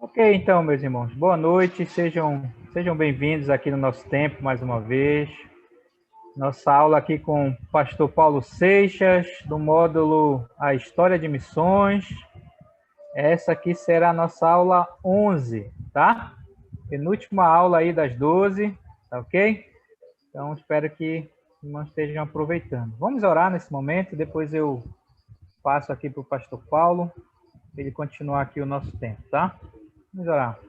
Ok, então, meus irmãos, boa noite, sejam bem-vindos aqui no nosso tempo mais uma vez. Nossa aula aqui com o pastor Paulo Seixas, do módulo A História de Missões. Essa aqui será a nossa aula 11, tá? Penúltima aula aí das 12, tá ok? Então, espero que os irmãos estejam aproveitando. Vamos orar nesse momento, depois eu passo aqui para o pastor Paulo, para ele continuar aqui o nosso tempo, tá? Vamos orar.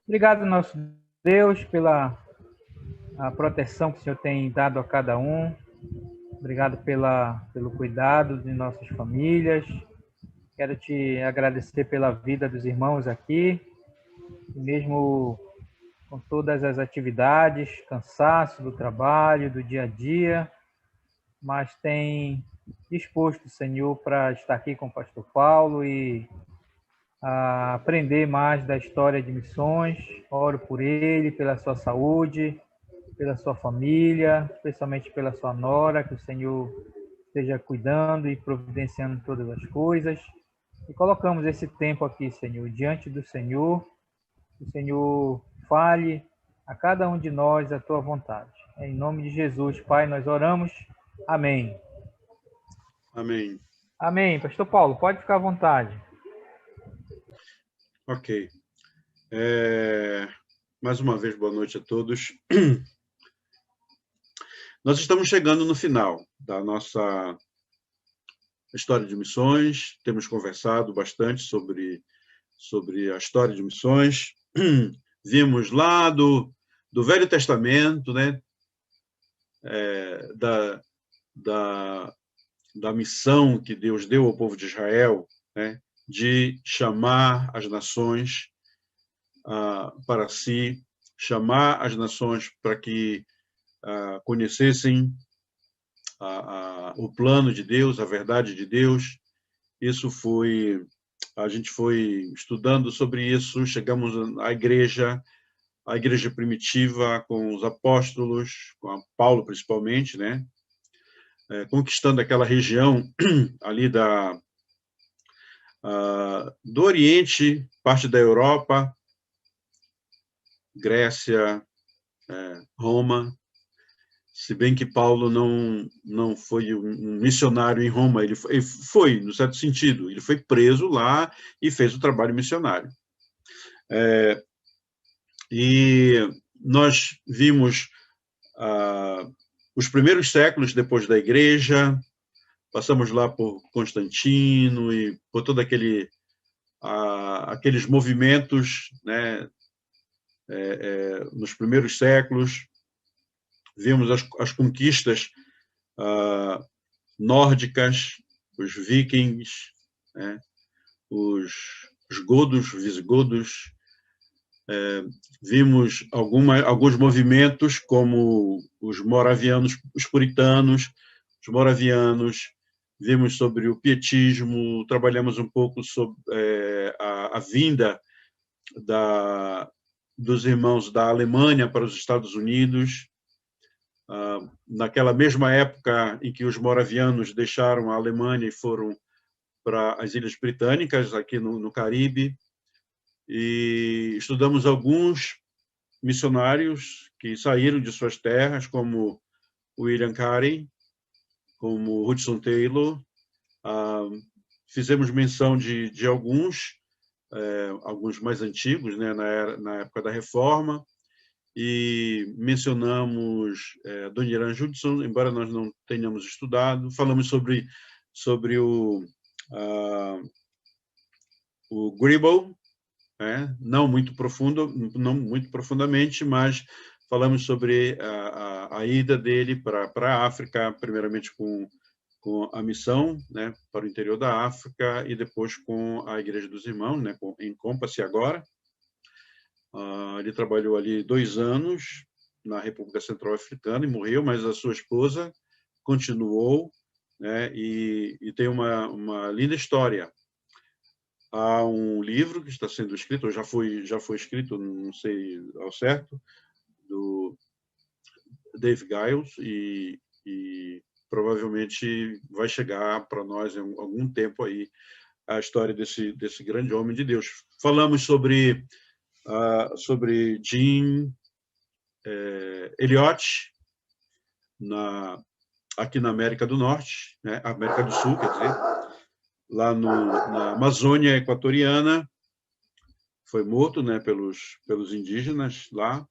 Obrigado, nosso Deus, pela a proteção que o Senhor tem dado a cada um. Obrigado pelo cuidado de nossas famílias. Quero te agradecer pela vida dos irmãos aqui, mesmo com todas as atividades, cansaço do trabalho, do dia a dia, mas tem disposto, Senhor, para estar aqui com o pastor Paulo e aprender mais da história de missões. Oro por ele, pela sua saúde, pela sua família, especialmente pela sua nora, que o Senhor esteja cuidando e providenciando todas as coisas. E colocamos esse tempo aqui, Senhor, diante do Senhor, que o Senhor fale a cada um de nós a tua vontade. Em nome de Jesus, Pai, nós oramos. Amém. Amém. Amém. Pastor Paulo, pode ficar à vontade. Ok. Mais uma vez, boa noite a todos. Nós estamos chegando no final da nossa história de missões. Temos conversado bastante sobre a história de missões. Vimos lá do Velho Testamento, né? Da missão que Deus deu ao povo de Israel, né? De chamar as nações para si, chamar as nações para que conhecessem o plano de Deus, a verdade de Deus. A gente foi estudando sobre isso, chegamos à igreja primitiva, com os apóstolos, com Paulo principalmente, né? Conquistando aquela região ali do Oriente, parte da Europa, Grécia, Roma. Se bem que Paulo não foi um missionário em Roma, ele foi, no certo sentido, ele foi preso lá e fez o trabalho missionário. E nós vimos os primeiros séculos depois da igreja, passamos lá por Constantino e por todo aqueles movimentos, né, nos primeiros séculos. Vimos as conquistas nórdicas, os vikings, né, os godos, visigodos. Vimos alguns movimentos, como os moravianos, os puritanos, os moravianos. Vimos sobre o pietismo, trabalhamos um pouco sobre a vinda dos irmãos da Alemanha para os Estados Unidos. Naquela mesma época em que os moravianos deixaram a Alemanha e foram para as Ilhas Britânicas, aqui no Caribe, e estudamos alguns missionários que saíram de suas terras, como William Carey, como Hudson Taylor. Fizemos menção de alguns mais antigos, né, na época da Reforma, e mencionamos Adoniran Judson, embora nós não tenhamos estudado. Falamos sobre o Gribble, não muito profundamente, mas falamos sobre a ida dele para a África, primeiramente com a missão, né, para o interior da África, e depois com a Igreja dos Irmãos, né, em Compass agora. Ele trabalhou ali 2 anos na República Central Africana e morreu, mas a sua esposa continuou, né, e tem uma linda história. Há um livro que está sendo escrito, ou já foi escrito, não sei ao certo, do Dave Giles, e provavelmente vai chegar para nós em algum tempo aí, a história desse grande homem de Deus. Falamos sobre Jim Elliot aqui na América do Norte, né? América do Sul, quer dizer, lá na Amazônia Equatoriana, foi morto, né, pelos indígenas lá,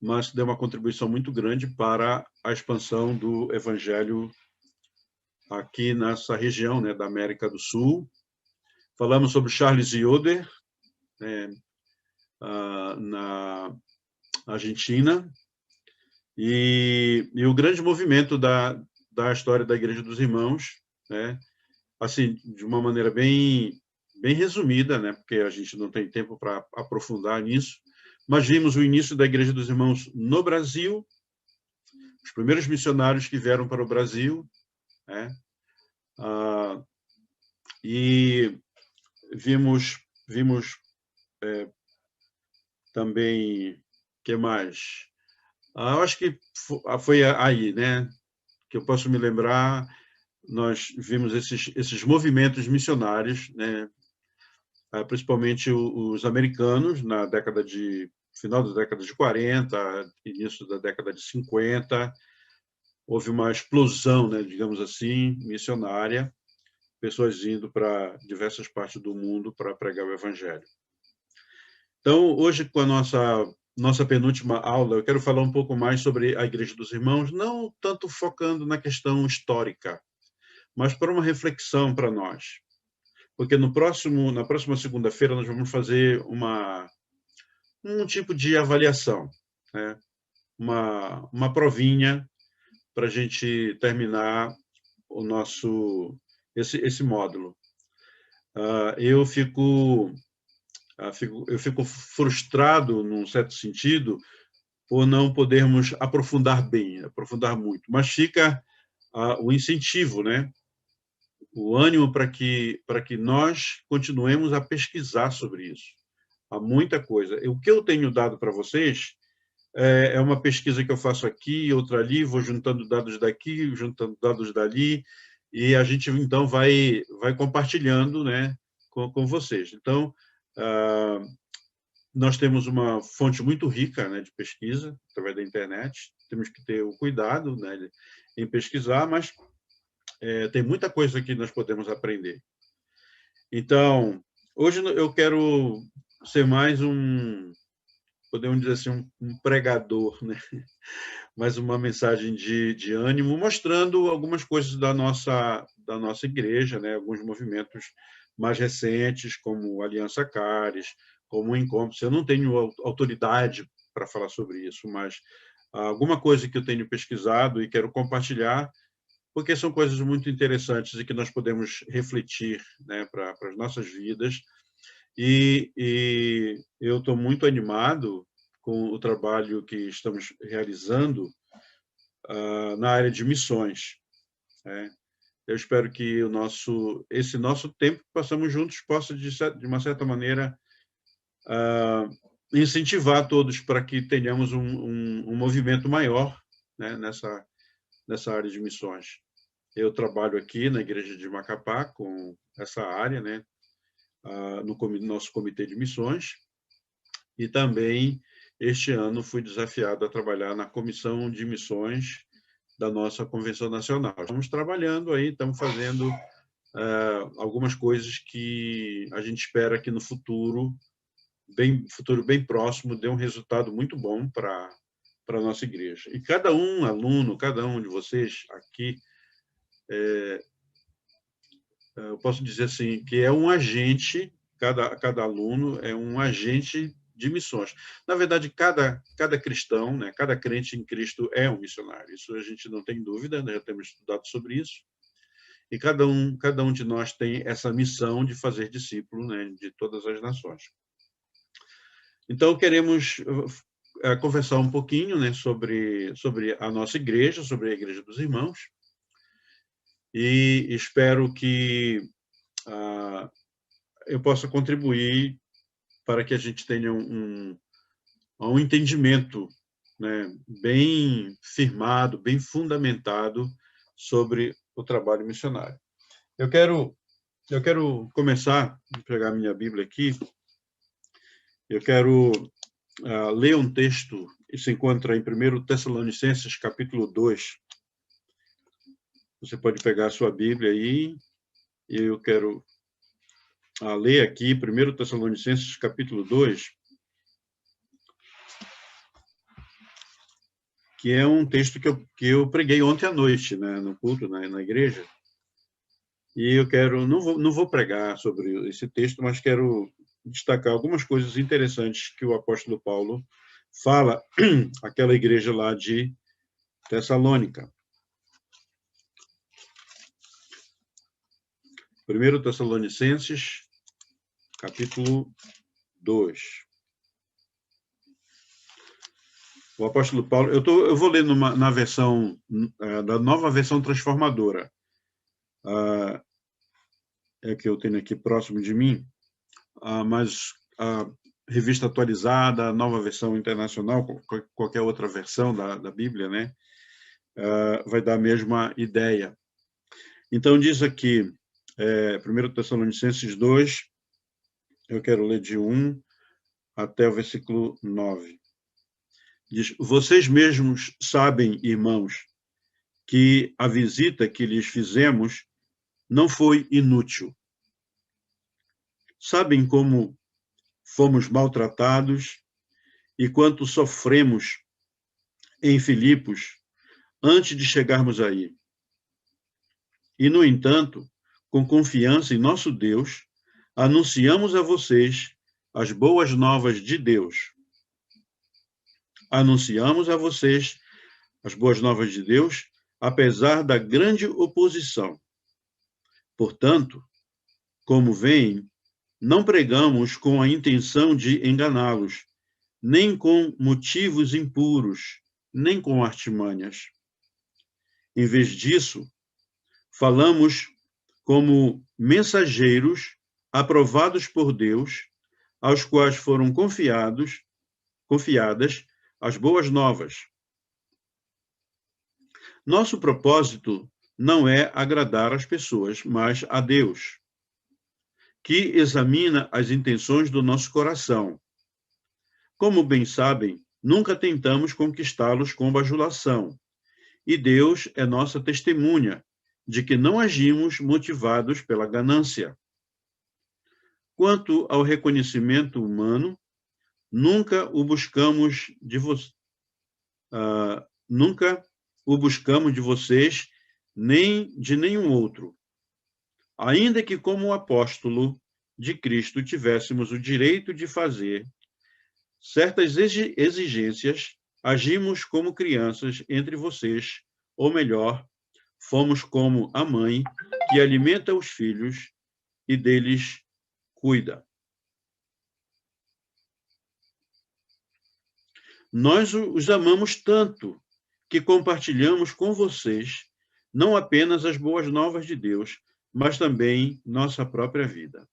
mas deu uma contribuição muito grande para a expansão do evangelho aqui nessa região, né, da América do Sul. Falamos sobre Charles Yoder, né, na Argentina, e o grande movimento da história da Igreja dos Irmãos, né, assim, de uma maneira bem resumida, né, porque a gente não tem tempo para aprofundar nisso, mas vimos o início da Igreja dos Irmãos no Brasil, os primeiros missionários que vieram para o Brasil, né, e vimos também, que mais? Eu acho que foi aí, né, que eu posso me lembrar, nós vimos esses movimentos missionários, né, principalmente os americanos, final da década de 40, início da década de 50, houve uma explosão, né, digamos assim, missionária, pessoas indo para diversas partes do mundo para pregar o evangelho. Então, hoje, com a nossa penúltima aula, eu quero falar um pouco mais sobre a Igreja dos Irmãos, não tanto focando na questão histórica, mas para uma reflexão para nós. Porque na próxima segunda-feira nós vamos fazer um tipo de avaliação, né? Uma provinha para a gente terminar esse módulo. Eu fico frustrado, num certo sentido, por não podermos aprofundar muito, mas fica o incentivo, né? O ânimo para que nós continuemos a pesquisar sobre isso. Há muita coisa. O que eu tenho dado para vocês é uma pesquisa que eu faço aqui, outra ali, vou juntando dados daqui, juntando dados dali, e a gente, então, vai compartilhando, né, com vocês. Então, nós temos uma fonte muito rica, né, de pesquisa, através da internet. Temos que ter o cuidado, né, em pesquisar, mas tem muita coisa que nós podemos aprender. Então, hoje eu quero ser mais podemos dizer assim, um pregador, né? Mais uma mensagem de ânimo, mostrando algumas coisas da nossa igreja, né? Alguns movimentos mais recentes, como Aliança Caris, como o Encontro. Eu não tenho autoridade para falar sobre isso, mas alguma coisa que eu tenho pesquisado e quero compartilhar, porque são coisas muito interessantes e que nós podemos refletir, né, para as nossas vidas. E eu estou muito animado com o trabalho que estamos realizando na área de missões, né? Eu espero que esse nosso tempo que passamos juntos possa, de uma certa maneira, incentivar todos para que tenhamos um movimento maior, né, nessa área de missões. Eu trabalho aqui na Igreja de Macapá com essa área, né, no nosso comitê de missões, e também este ano fui desafiado a trabalhar na comissão de missões da nossa Convenção Nacional. Estamos trabalhando aí, estamos fazendo algumas coisas que a gente espera que no futuro bem próximo, dê um resultado muito bom para a nossa igreja. E cada aluno, cada um de vocês aqui, eu posso dizer assim, que é um agente, cada aluno é um agente de missões. Na verdade, cada cristão, né, cada crente em Cristo é um missionário. Isso a gente não tem dúvida, né, já temos estudado sobre isso. E cada um de nós tem essa missão de fazer discípulo, né, de todas as nações. Então, queremos conversar um pouquinho, né, sobre a nossa igreja, sobre a Igreja dos Irmãos, e espero que eu possa contribuir para que a gente tenha um entendimento, né, bem firmado, bem fundamentado sobre o trabalho missionário. Eu quero Eu quero começar, vou pegar a minha Bíblia aqui, eu quero ler um texto, que se encontra em 1 Tessalonicenses, capítulo 2. Você pode pegar a sua Bíblia aí, e eu quero ler aqui 1 Tessalonicenses, capítulo 2, que é um texto que eu preguei ontem à noite, né, no culto, na igreja. E eu quero, não vou pregar sobre esse texto, mas quero destacar algumas coisas interessantes que o apóstolo Paulo fala àquela igreja lá de Tessalônica. 1 Tessalonicenses, capítulo 2. O apóstolo Paulo, eu vou ler na versão, da nova versão transformadora, é que eu tenho aqui próximo de mim, mas a revista atualizada, a nova versão internacional, qualquer outra versão da Bíblia, né, vai dar a mesma ideia. Então, diz aqui, 1 Tessalonicenses 2, eu quero ler de 1 até o versículo 9. Diz: vocês mesmos sabem, irmãos, que a visita que lhes fizemos não foi inútil. Sabem como fomos maltratados e quanto sofremos em Filipos antes de chegarmos aí. E, no entanto, com confiança em nosso Deus, anunciamos a vocês as boas novas de Deus. Anunciamos a vocês as boas novas de Deus, apesar da grande oposição. Portanto, como veem, não pregamos com a intenção de enganá-los, nem com motivos impuros, nem com artimanhas. Em vez disso, falamos como mensageiros aprovados por Deus, aos quais foram confiadas as boas novas. Nosso propósito não é agradar as pessoas, mas a Deus, que examina as intenções do nosso coração. Como bem sabem, nunca tentamos conquistá-los com bajulação, e Deus é nossa testemunha de que não agimos motivados pela ganância. Quanto ao reconhecimento humano, nunca o buscamos de vocês, nem de nenhum outro. Ainda que, como apóstolo de Cristo, tivéssemos o direito de fazer certas exigências, agimos como crianças entre vocês, ou melhor, fomos como a mãe que alimenta os filhos e deles cuida. Nós os amamos tanto que compartilhamos com vocês não apenas as boas novas de Deus, mas também nossa própria vida.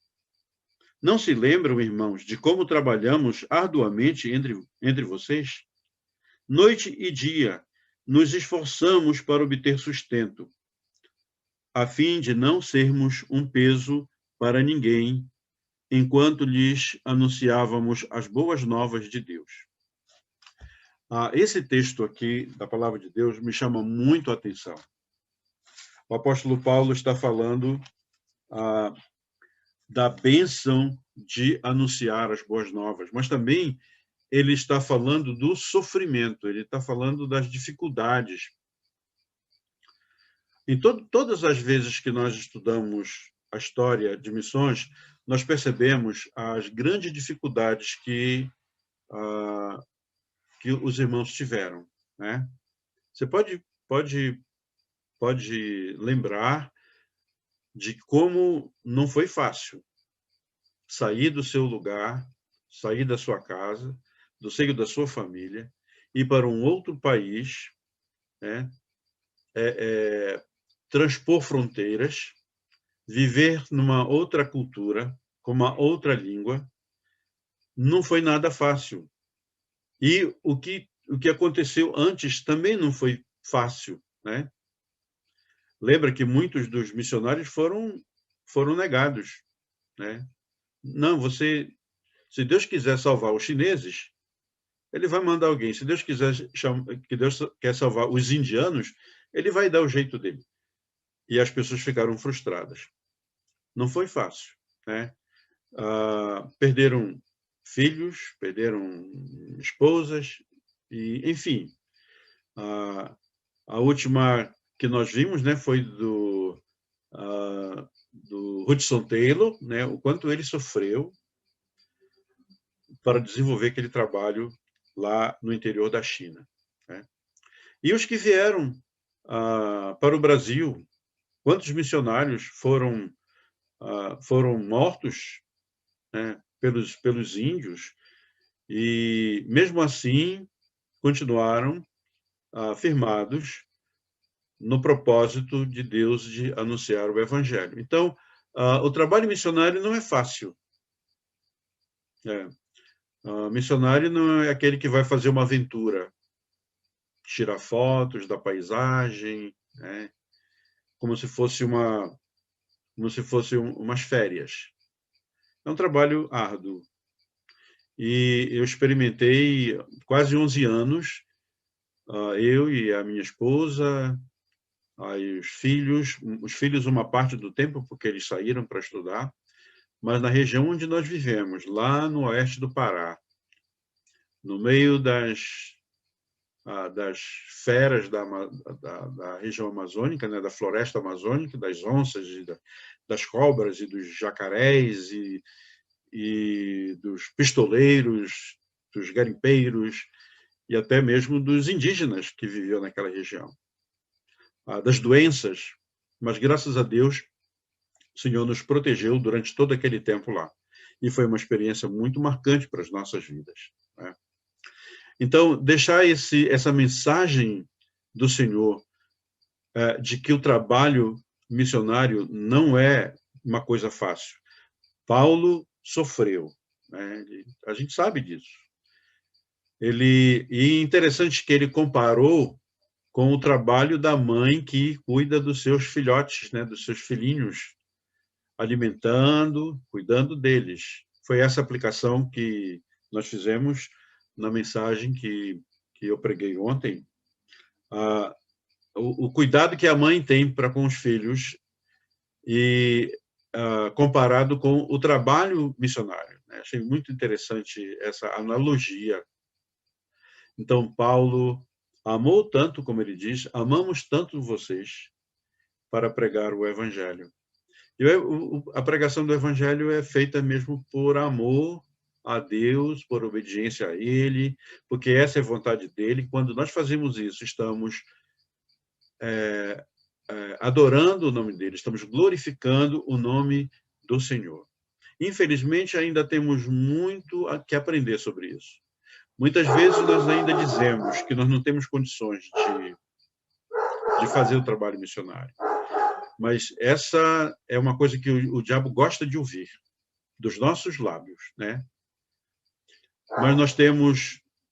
Não se lembram, irmãos, de como trabalhamos arduamente entre vocês? Noite e dia, nos esforçamos para obter sustento, a fim de não sermos um peso para ninguém, enquanto lhes anunciávamos as boas novas de Deus. Esse texto aqui, da Palavra de Deus, me chama muito a atenção. O apóstolo Paulo está falando da bênção de anunciar as boas novas, mas também ele está falando do sofrimento, ele está falando das dificuldades. Em todas as vezes que nós estudamos a história de missões, nós percebemos as grandes dificuldades que os irmãos tiveram, né? Você pode lembrar de como não foi fácil sair do seu lugar, sair da sua casa, do seio da sua família, ir para um outro país, né? Transpor fronteiras, viver numa outra cultura, com uma outra língua, não foi nada fácil. E o que aconteceu antes também não foi fácil, né? Lembra que muitos dos missionários foram foram negados, né? Não, se Deus quiser salvar os chineses, ele vai mandar alguém. Se Deus quiser que Deus quer salvar os indianos, ele vai dar o jeito dele. E as pessoas ficaram frustradas. Não foi fácil, né? Perderam filhos, perderam esposas, e, enfim. A última que nós vimos, né, foi do Hudson Taylor, né, o quanto ele sofreu para desenvolver aquele trabalho lá no interior da China, né? E os que vieram para o Brasil, quantos missionários foram mortos, né, pelos índios, e mesmo assim continuaram firmados no propósito de Deus de anunciar o Evangelho. Então, o trabalho missionário não é fácil. Missionário não é aquele que vai fazer uma aventura, tirar fotos da paisagem, né, como se fosse umas férias. É um trabalho árduo. E eu experimentei quase 11 anos, eu e a minha esposa, aí os filhos uma parte do tempo, porque eles saíram para estudar, mas na região onde nós vivemos, lá no oeste do Pará, no meio das feras da região amazônica, né, da floresta amazônica, das onças, das cobras e dos jacarés e dos pistoleiros, dos garimpeiros e até mesmo dos indígenas que viviam naquela região, das doenças, mas graças a Deus o Senhor nos protegeu durante todo aquele tempo lá. E foi uma experiência muito marcante para as nossas vidas, né? Então, deixar essa mensagem do Senhor de que o trabalho missionário não é uma coisa fácil. Paulo sofreu, né? A gente sabe disso. E interessante que ele comparou com o trabalho da mãe que cuida dos seus filhotes, né, dos seus filhinhos, alimentando, cuidando deles. Foi essa aplicação que nós fizemos na mensagem que eu preguei ontem. O cuidado que a mãe tem para com os filhos e comparado com o trabalho missionário, né? Achei muito interessante essa analogia. Então, Paulo amou tanto, como ele diz, amamos tanto vocês para pregar o Evangelho. E a pregação do Evangelho é feita mesmo por amor a Deus, por obediência a Ele, porque essa é a vontade dEle. Quando nós fazemos isso, estamos adorando o nome dEle, estamos glorificando o nome do Senhor. Infelizmente, ainda temos muito que aprender sobre isso. Muitas vezes nós ainda dizemos que nós não temos condições de fazer o trabalho missionário. Mas essa é uma coisa que o diabo gosta de ouvir, dos nossos lábios, né? Mas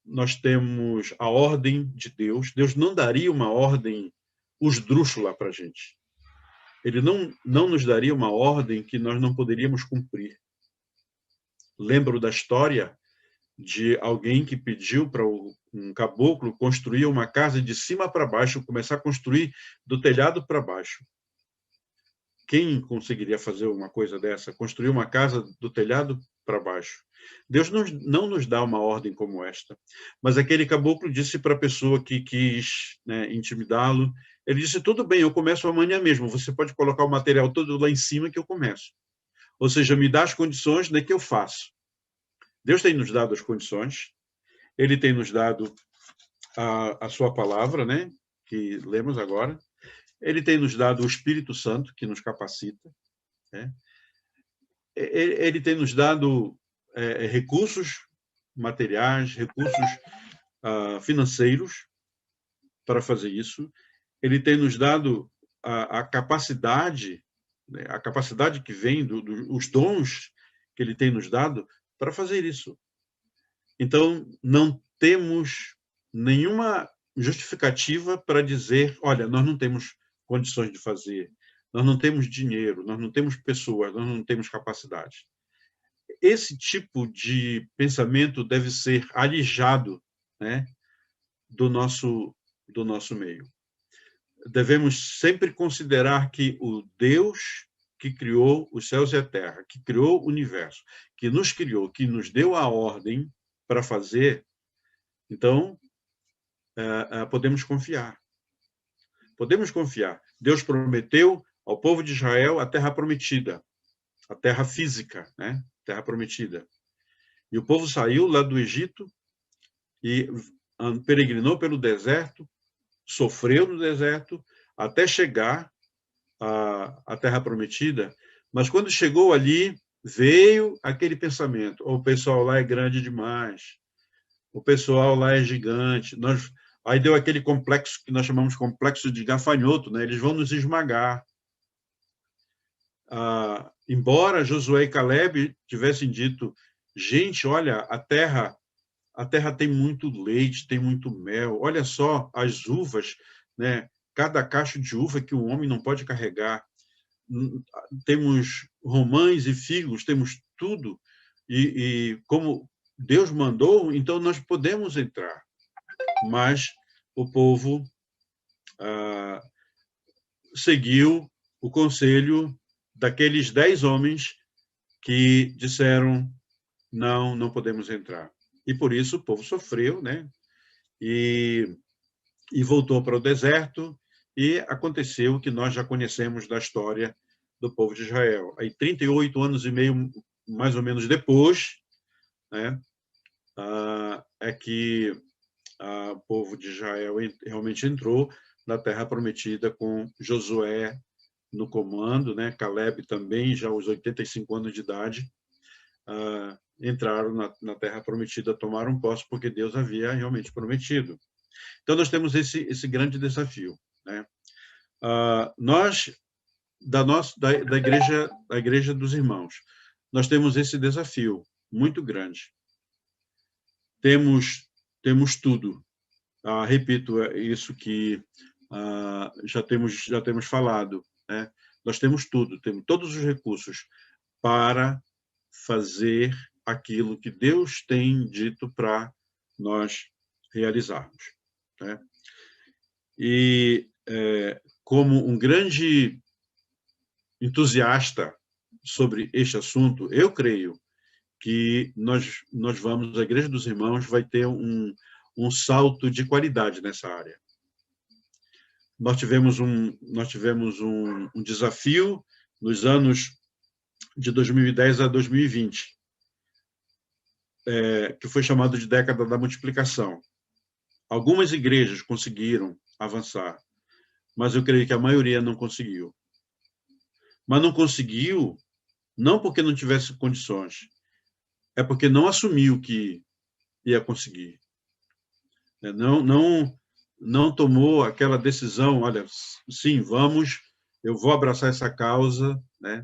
nós temos a ordem de Deus. Deus não daria uma ordem esdrúxula para a gente. Ele não nos daria uma ordem que nós não poderíamos cumprir. Lembro da história de alguém que pediu para um caboclo construir uma casa de cima para baixo, começar a construir do telhado para baixo. Quem conseguiria fazer uma coisa dessa? Construir uma casa do telhado para baixo. Deus não nos dá uma ordem como esta. Mas aquele caboclo disse para a pessoa que quis, né, intimidá-lo, ele disse, tudo bem, eu começo amanhã mesmo, você pode colocar o material todo lá em cima que eu começo. Ou seja, me dá as condições de que eu faço. Deus tem nos dado as condições, Ele tem nos dado a sua palavra, né, que lemos agora, Ele tem nos dado o Espírito Santo, que nos capacita, né? Ele tem nos dado recursos materiais, recursos financeiros para fazer isso. Ele tem nos dado a capacidade, né, a capacidade que vem dos dons que Ele tem nos dado para fazer isso. Então, não temos nenhuma justificativa para dizer, olha, nós não temos condições de fazer nós não temos dinheiro, nós não temos pessoas, nós não temos capacidade. Esse tipo de pensamento deve ser alijado, né, do nosso meio. Devemos sempre considerar que o Deus que criou os céus e a terra, que criou o universo, que nos criou, que nos deu a ordem para fazer, então, podemos confiar. Podemos confiar. Deus prometeu ao povo de Israel a terra prometida, a terra física, né? Terra prometida. E o povo saiu lá do Egito e peregrinou pelo deserto, sofreu no deserto, até chegar à terra prometida. Mas quando chegou ali, veio aquele pensamento: o pessoal lá é grande demais, o pessoal lá é gigante. Aí deu aquele complexo que nós chamamos de complexo de gafanhoto, né? Eles vão nos esmagar. Embora Josué e Caleb tivessem dito: gente, olha, a terra tem muito leite, tem muito mel, olha só as uvas, né? Cada cacho de uva que o homem não pode carregar. Temos romães e figos, temos tudo, e como Deus mandou, então nós podemos entrar. Mas o povo seguiu o conselho daqueles 10 homens que disseram: não, não podemos entrar. E por isso o povo sofreu, né? E voltou para o deserto, e aconteceu o que nós já conhecemos da história do povo de Israel. Aí 38 anos e meio, mais ou menos depois, né, é que o povo de Israel realmente entrou na Terra Prometida com Josué no comando, né, Caleb também, já aos 85 anos de idade, entraram na Terra Prometida, tomaram posse, porque Deus havia realmente prometido. Então, nós temos esse grande desafio, né? Nós, da igreja dos irmãos, nós temos esse desafio muito grande. Temos tudo. Repito, isso que já temos falado, né? Nós temos tudo, temos todos os recursos para fazer aquilo que Deus tem dito para nós realizarmos, né? E, como um grande entusiasta sobre este assunto, eu creio que nós vamos, a Igreja dos Irmãos vai ter um salto de qualidade nessa área. Nós tivemos um desafio nos anos de 2010 a 2020, que foi chamado de década da multiplicação. Algumas igrejas conseguiram avançar, mas eu creio que a maioria não conseguiu. Mas não conseguiu não porque não tivesse condições, é porque não assumiu que ia conseguir. Não tomou aquela decisão: olha, sim, eu vou abraçar essa causa, né?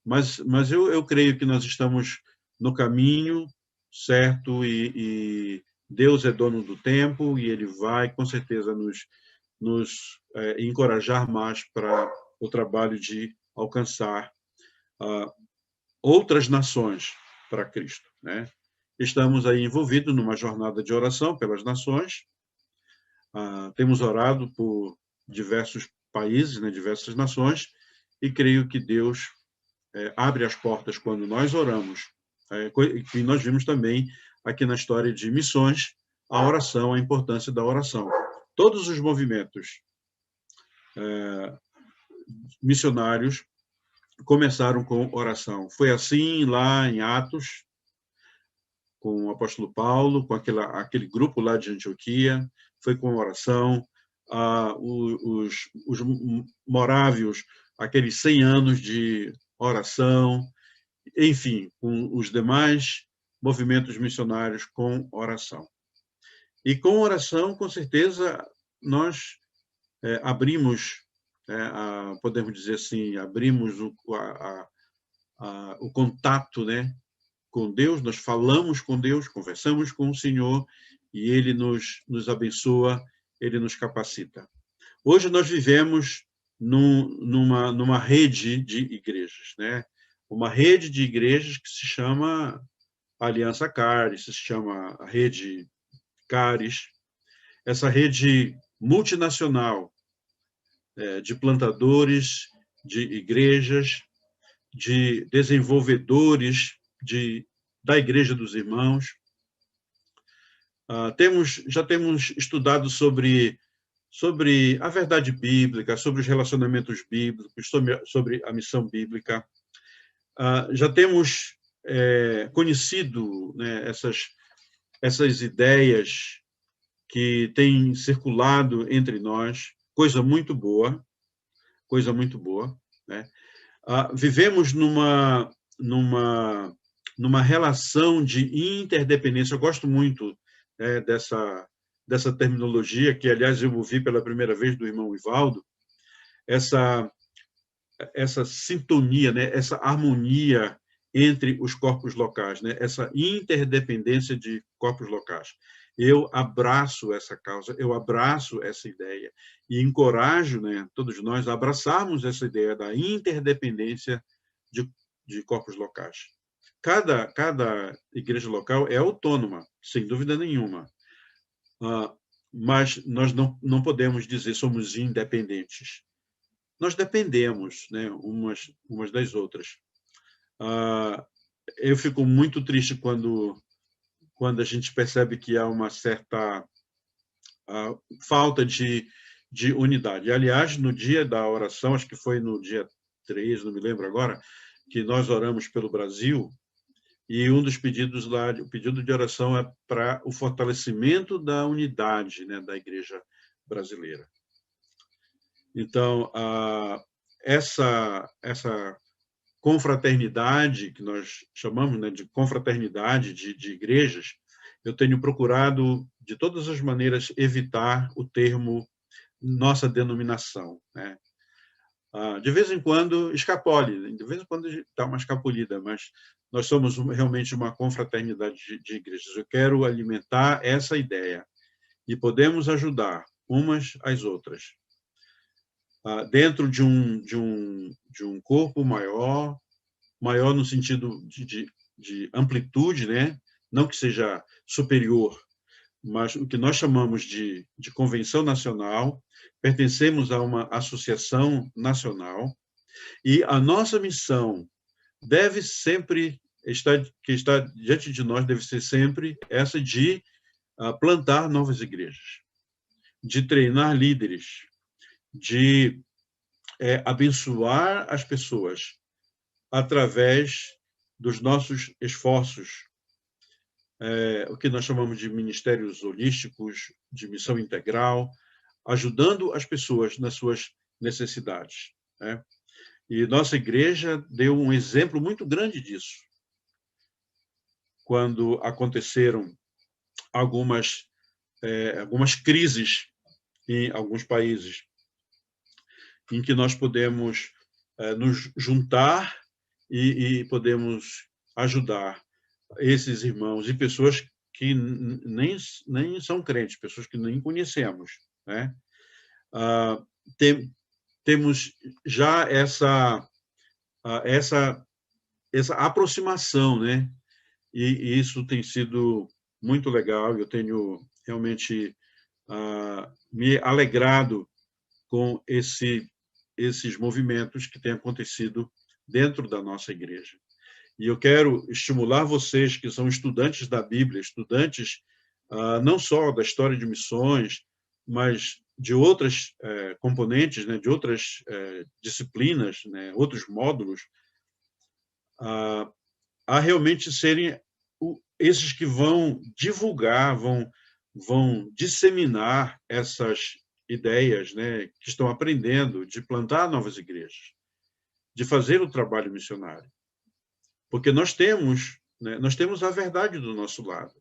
Mas eu creio que nós estamos no caminho certo, e Deus é dono do tempo, e Ele vai, com certeza, nos encorajar mais para o trabalho de alcançar outras nações para Cristo, né? Estamos aí envolvidos numa jornada de oração pelas nações. Temos orado por diversos países, né, diversas nações, e creio que Deus abre as portas quando nós oramos. E nós vimos também aqui na história de missões a oração, a importância da oração. Todos os movimentos missionários começaram com oração. Foi assim lá em Atos, com o apóstolo Paulo, com aquele grupo lá de Antioquia, foi com oração. Os morávios, aqueles 100 anos de oração, enfim, com os demais movimentos missionários com oração. E com oração, com certeza, nós abrimos, podemos dizer assim, abrimos o contato, né, com Deus. Nós falamos com Deus, conversamos com o Senhor, e Ele nos abençoa, Ele nos capacita. Hoje nós vivemos numa rede de igrejas, né? Uma rede de igrejas que se chama Aliança Caris, se chama a Rede Caris, essa rede multinacional de plantadores, de igrejas, de desenvolvedores da Igreja dos Irmãos. Já temos estudado sobre a verdade bíblica, sobre os relacionamentos bíblicos, sobre a missão bíblica. Já temos conhecido, né, essas ideias que têm circulado entre nós, coisa muito boa, né? Vivemos numa relação de interdependência. Eu gosto muito dessa terminologia, que, aliás, eu ouvi pela primeira vez do irmão Ivaldo, essa sintonia, né? Essa harmonia entre os corpos locais, né? Essa interdependência de corpos locais. Eu abraço essa causa, eu abraço essa ideia e encorajo, né, todos nós a abraçarmos essa ideia da interdependência de corpos locais. Cada igreja local é autônoma, sem dúvida nenhuma, mas nós não podemos dizer somos independentes. Nós dependemos, né, umas das outras. Eu fico muito triste quando a gente percebe que há uma certa falta de unidade. Aliás, no dia da oração, acho que foi no dia 3, não me lembro agora, que nós oramos pelo Brasil, e um dos pedidos lá, o pedido de oração é para o fortalecimento da unidade, né, da igreja brasileira. Então, essa confraternidade, que nós chamamos, né, de confraternidade de igrejas, eu tenho procurado, de todas as maneiras, evitar o termo nossa denominação, né? De vez em quando escapole, de vez em quando dá uma escapulida, mas nós somos realmente uma confraternidade de igrejas. Eu quero alimentar essa ideia e podemos ajudar umas às outras dentro de um corpo maior no sentido de amplitude, né? Não que seja superior, mas o que nós chamamos de convenção nacional. Pertencemos a uma associação nacional e a nossa missão deve sempre que está diante de nós deve ser sempre essa de plantar novas igrejas, de treinar líderes, de abençoar as pessoas através dos nossos esforços, o que nós chamamos de ministérios holísticos, de missão integral, ajudando as pessoas nas suas necessidades, né? E nossa igreja deu um exemplo muito grande disso, quando aconteceram algumas crises em alguns países, em que nós podemos nos juntar e podemos ajudar esses irmãos e pessoas que nem são crentes, pessoas que nem conhecemos, né? Temos já essa aproximação, né? E isso tem sido muito legal. Eu tenho realmente me alegrado com esses movimentos que têm acontecido dentro da nossa igreja. E eu quero estimular vocês que são estudantes da Bíblia, estudantes não só da história de missões, mas de outras componentes, né, de outras disciplinas, né, outros módulos, a realmente serem esses que vão divulgar, vão disseminar essas ideias, né, que estão aprendendo, de plantar novas igrejas, de fazer o trabalho missionário. Porque nós temos a verdade do nosso lado.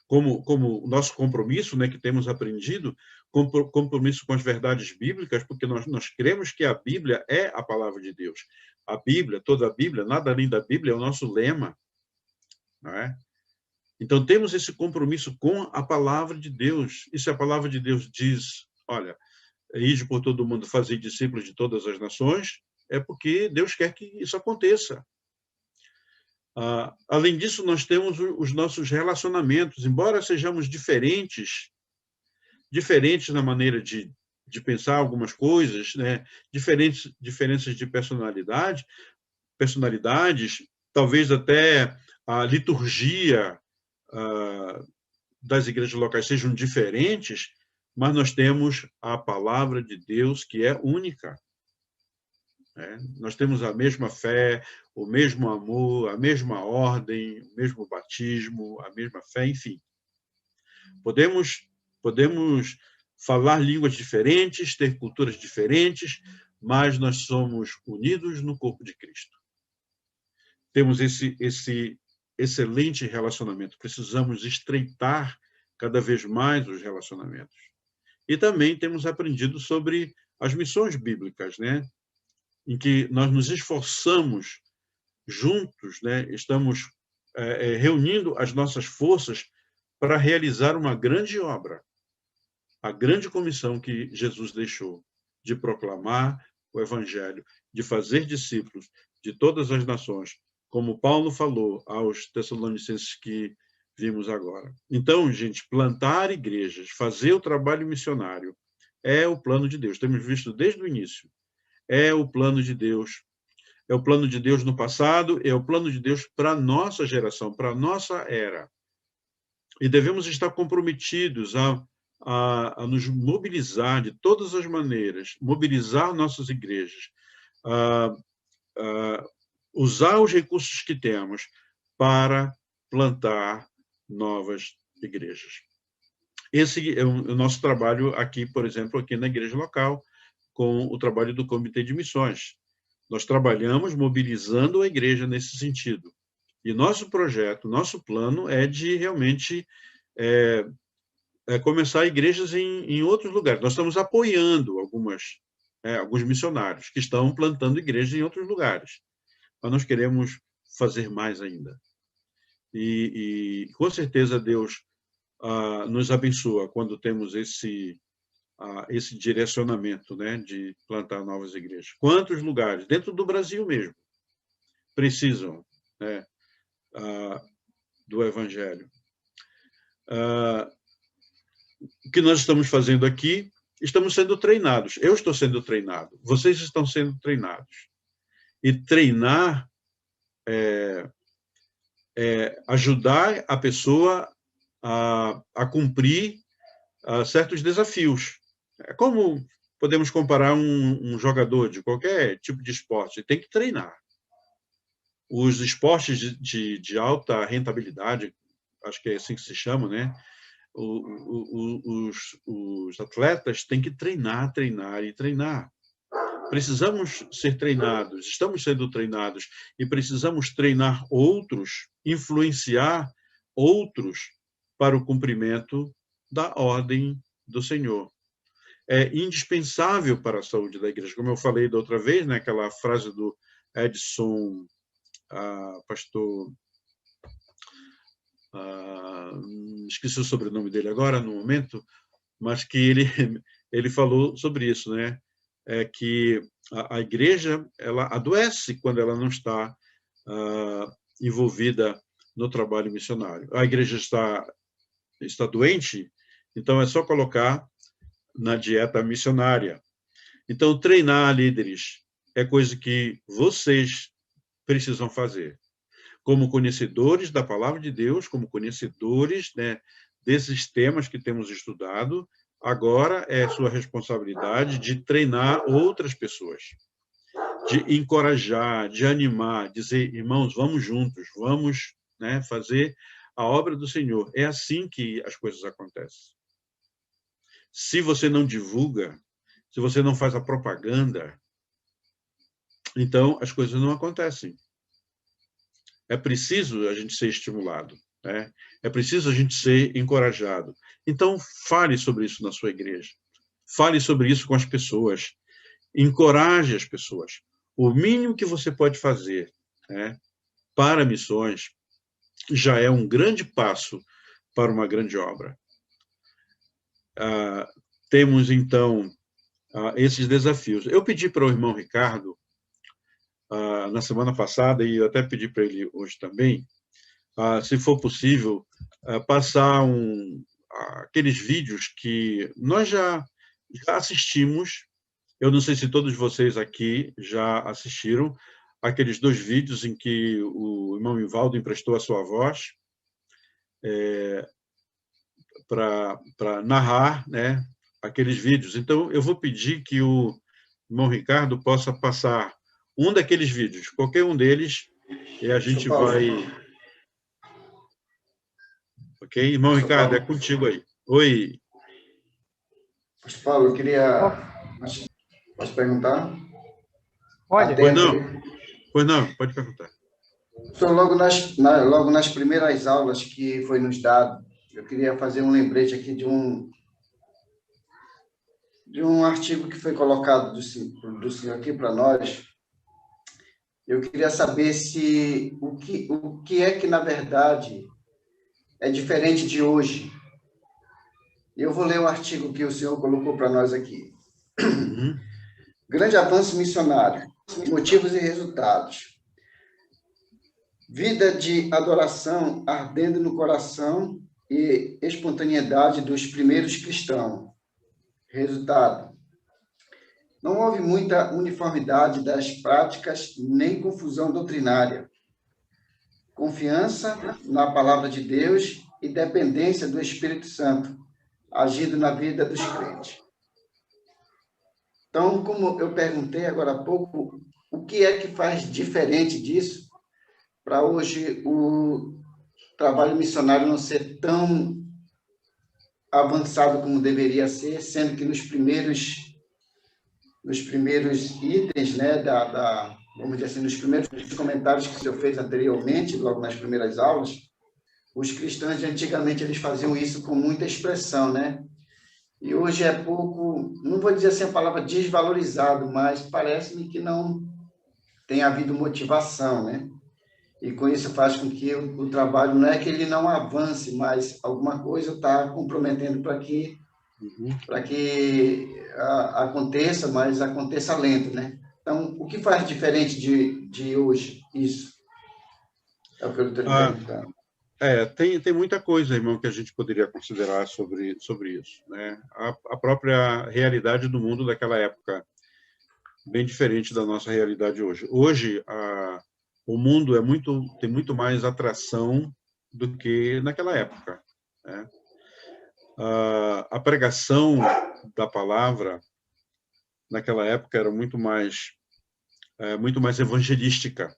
Como o nosso compromisso, né, que temos aprendido, compromisso com as verdades bíblicas, porque nós cremos que a Bíblia é a palavra de Deus. A Bíblia, toda a Bíblia, nada além da Bíblia, é o nosso lema, não é? Então, temos esse compromisso com a palavra de Deus. E se a palavra de Deus diz, olha, ide por todo mundo, fazer discípulos de todas as nações, é porque Deus quer que isso aconteça. Além disso, nós temos os nossos relacionamentos, embora sejamos diferentes na maneira de pensar algumas coisas, né? Diferenças de personalidades, talvez até a liturgia das igrejas locais sejam diferentes, mas nós temos a palavra de Deus, que é única. Nós temos a mesma fé, o mesmo amor, a mesma ordem, o mesmo batismo, a mesma fé, enfim. Podemos falar línguas diferentes, ter culturas diferentes, mas nós somos unidos no corpo de Cristo. Temos esse excelente relacionamento. Precisamos estreitar cada vez mais os relacionamentos. E também temos aprendido sobre as missões bíblicas, né? Em que nós nos esforçamos juntos, né? Estamos reunindo as nossas forças para realizar uma grande obra, a grande comissão que Jesus deixou, de proclamar o Evangelho, de fazer discípulos de todas as nações, como Paulo falou aos Tessalonicenses que vimos agora. Então, gente, plantar igrejas, fazer o trabalho missionário, é o plano de Deus. Temos visto desde o início. É o plano de Deus. É o plano de Deus no passado, é o plano de Deus para a nossa geração, para a nossa era. E devemos estar comprometidos a nos mobilizar de todas as maneiras, mobilizar nossas igrejas, usar os recursos que temos para plantar novas igrejas. Esse é o nosso trabalho aqui, por exemplo, aqui na igreja local, com o trabalho do Comitê de Missões. Nós trabalhamos mobilizando a igreja nesse sentido. E nosso projeto, nosso plano é de realmente começar igrejas em outros lugares. Nós estamos apoiando alguns missionários que estão plantando igrejas em outros lugares. Mas nós queremos fazer mais ainda. E com certeza Deus nos abençoa quando temos esse direcionamento, né, de plantar novas igrejas. Quantos lugares, dentro do Brasil mesmo, precisam, né, do Evangelho? O que nós estamos fazendo aqui, estamos sendo treinados. Eu estou sendo treinado, vocês estão sendo treinados. E treinar ajudar a pessoa a cumprir certos desafios. É como podemos comparar um jogador de qualquer tipo de esporte, tem que treinar. Os esportes de alta rentabilidade, acho que é assim que se chama, né? Os atletas têm que treinar, treinar e treinar. Precisamos ser treinados, estamos sendo treinados e precisamos treinar outros, influenciar outros para o cumprimento da ordem do Senhor. É indispensável para a saúde da igreja. Como eu falei da outra vez, né, aquela frase do Edson, pastor... esqueci o sobrenome dele agora, no momento, mas que ele falou sobre isso, né? É que a igreja ela adoece quando ela não está envolvida no trabalho missionário. A igreja está doente, então é só colocar na dieta missionária. Então, treinar líderes é coisa que vocês precisam fazer. Como conhecedores da palavra de Deus, como conhecedores, né, desses temas que temos estudado, agora é sua responsabilidade de treinar outras pessoas, de encorajar, de animar, dizer, irmãos, vamos juntos, vamos, né, fazer a obra do Senhor. É assim que as coisas acontecem. Se você não divulga, se você não faz a propaganda, então as coisas não acontecem. É preciso a gente ser estimulado, né? É preciso a gente ser encorajado. Então, fale sobre isso na sua igreja. Fale sobre isso com as pessoas. Encoraje as pessoas. O mínimo que você pode fazer, né, para missões já é um grande passo para uma grande obra. Temos, então, esses desafios. Eu pedi para o irmão Ricardo, na semana passada, e eu até pedi para ele hoje também, se for possível, passar aqueles vídeos que nós já assistimos. Eu não sei se todos vocês aqui já assistiram aqueles 2 vídeos em que o irmão Ivaldo emprestou a sua voz para narrar, né, aqueles vídeos. Então, eu vou pedir que o irmão Ricardo possa passar um daqueles vídeos, qualquer um deles, e a gente vai... Ok? Irmão Ricardo, é contigo aí. Oi. Pastor Paulo, eu queria... Posso perguntar? Pode. Pois não, pode perguntar. Logo nas primeiras aulas que foi nos dado, eu queria fazer um lembrete aqui de um artigo que foi colocado do senhor aqui para nós. Eu queria saber se o que é que, na verdade, é diferente de hoje. Eu vou ler o artigo que o senhor colocou para nós aqui. Grande avanço missionário, motivos e resultados. Vida de adoração ardendo no coração e espontaneidade dos primeiros cristãos. Resultado: não houve muita uniformidade das práticas nem confusão doutrinária. Confiança na palavra de Deus e dependência do Espírito Santo, agindo na vida dos crentes. Então, como eu perguntei agora há pouco, o que é que faz diferente disso para hoje o trabalho missionário não ser tão avançado como deveria ser, sendo que nos primeiros itens, né, vamos dizer assim, nos primeiros comentários que o senhor fez anteriormente, logo nas primeiras aulas, os cristãos de antigamente eles faziam isso com muita expressão, né? E hoje é pouco, não vou dizer assim a palavra desvalorizado, mas parece-me que não tem havido motivação, né? E com isso faz com que o trabalho, não é que ele não avance, mas alguma coisa está comprometendo para que aconteça, mas aconteça lento, né? Então, o que faz diferente de hoje isso? É o que eu estou perguntando. Tem muita coisa, irmão, que a gente poderia considerar sobre isso, né? A própria realidade do mundo daquela época, bem diferente da nossa realidade hoje. Hoje, o mundo tem muito mais atração do que naquela época, né? A pregação da palavra naquela época era muito mais evangelística.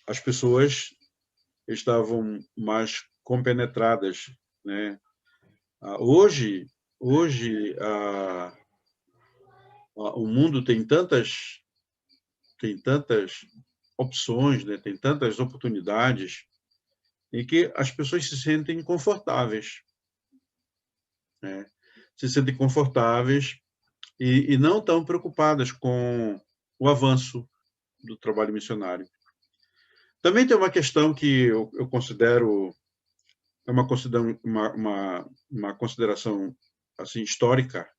As pessoas estavam mais compenetradas, né? Hoje o mundo tem tantas opções, né? Tem tantas oportunidades em que as pessoas se sentem confortáveis, né? Se sentem confortáveis e não estão preocupadas com o avanço do trabalho missionário. Também tem uma questão que eu considero uma consideração assim histórica,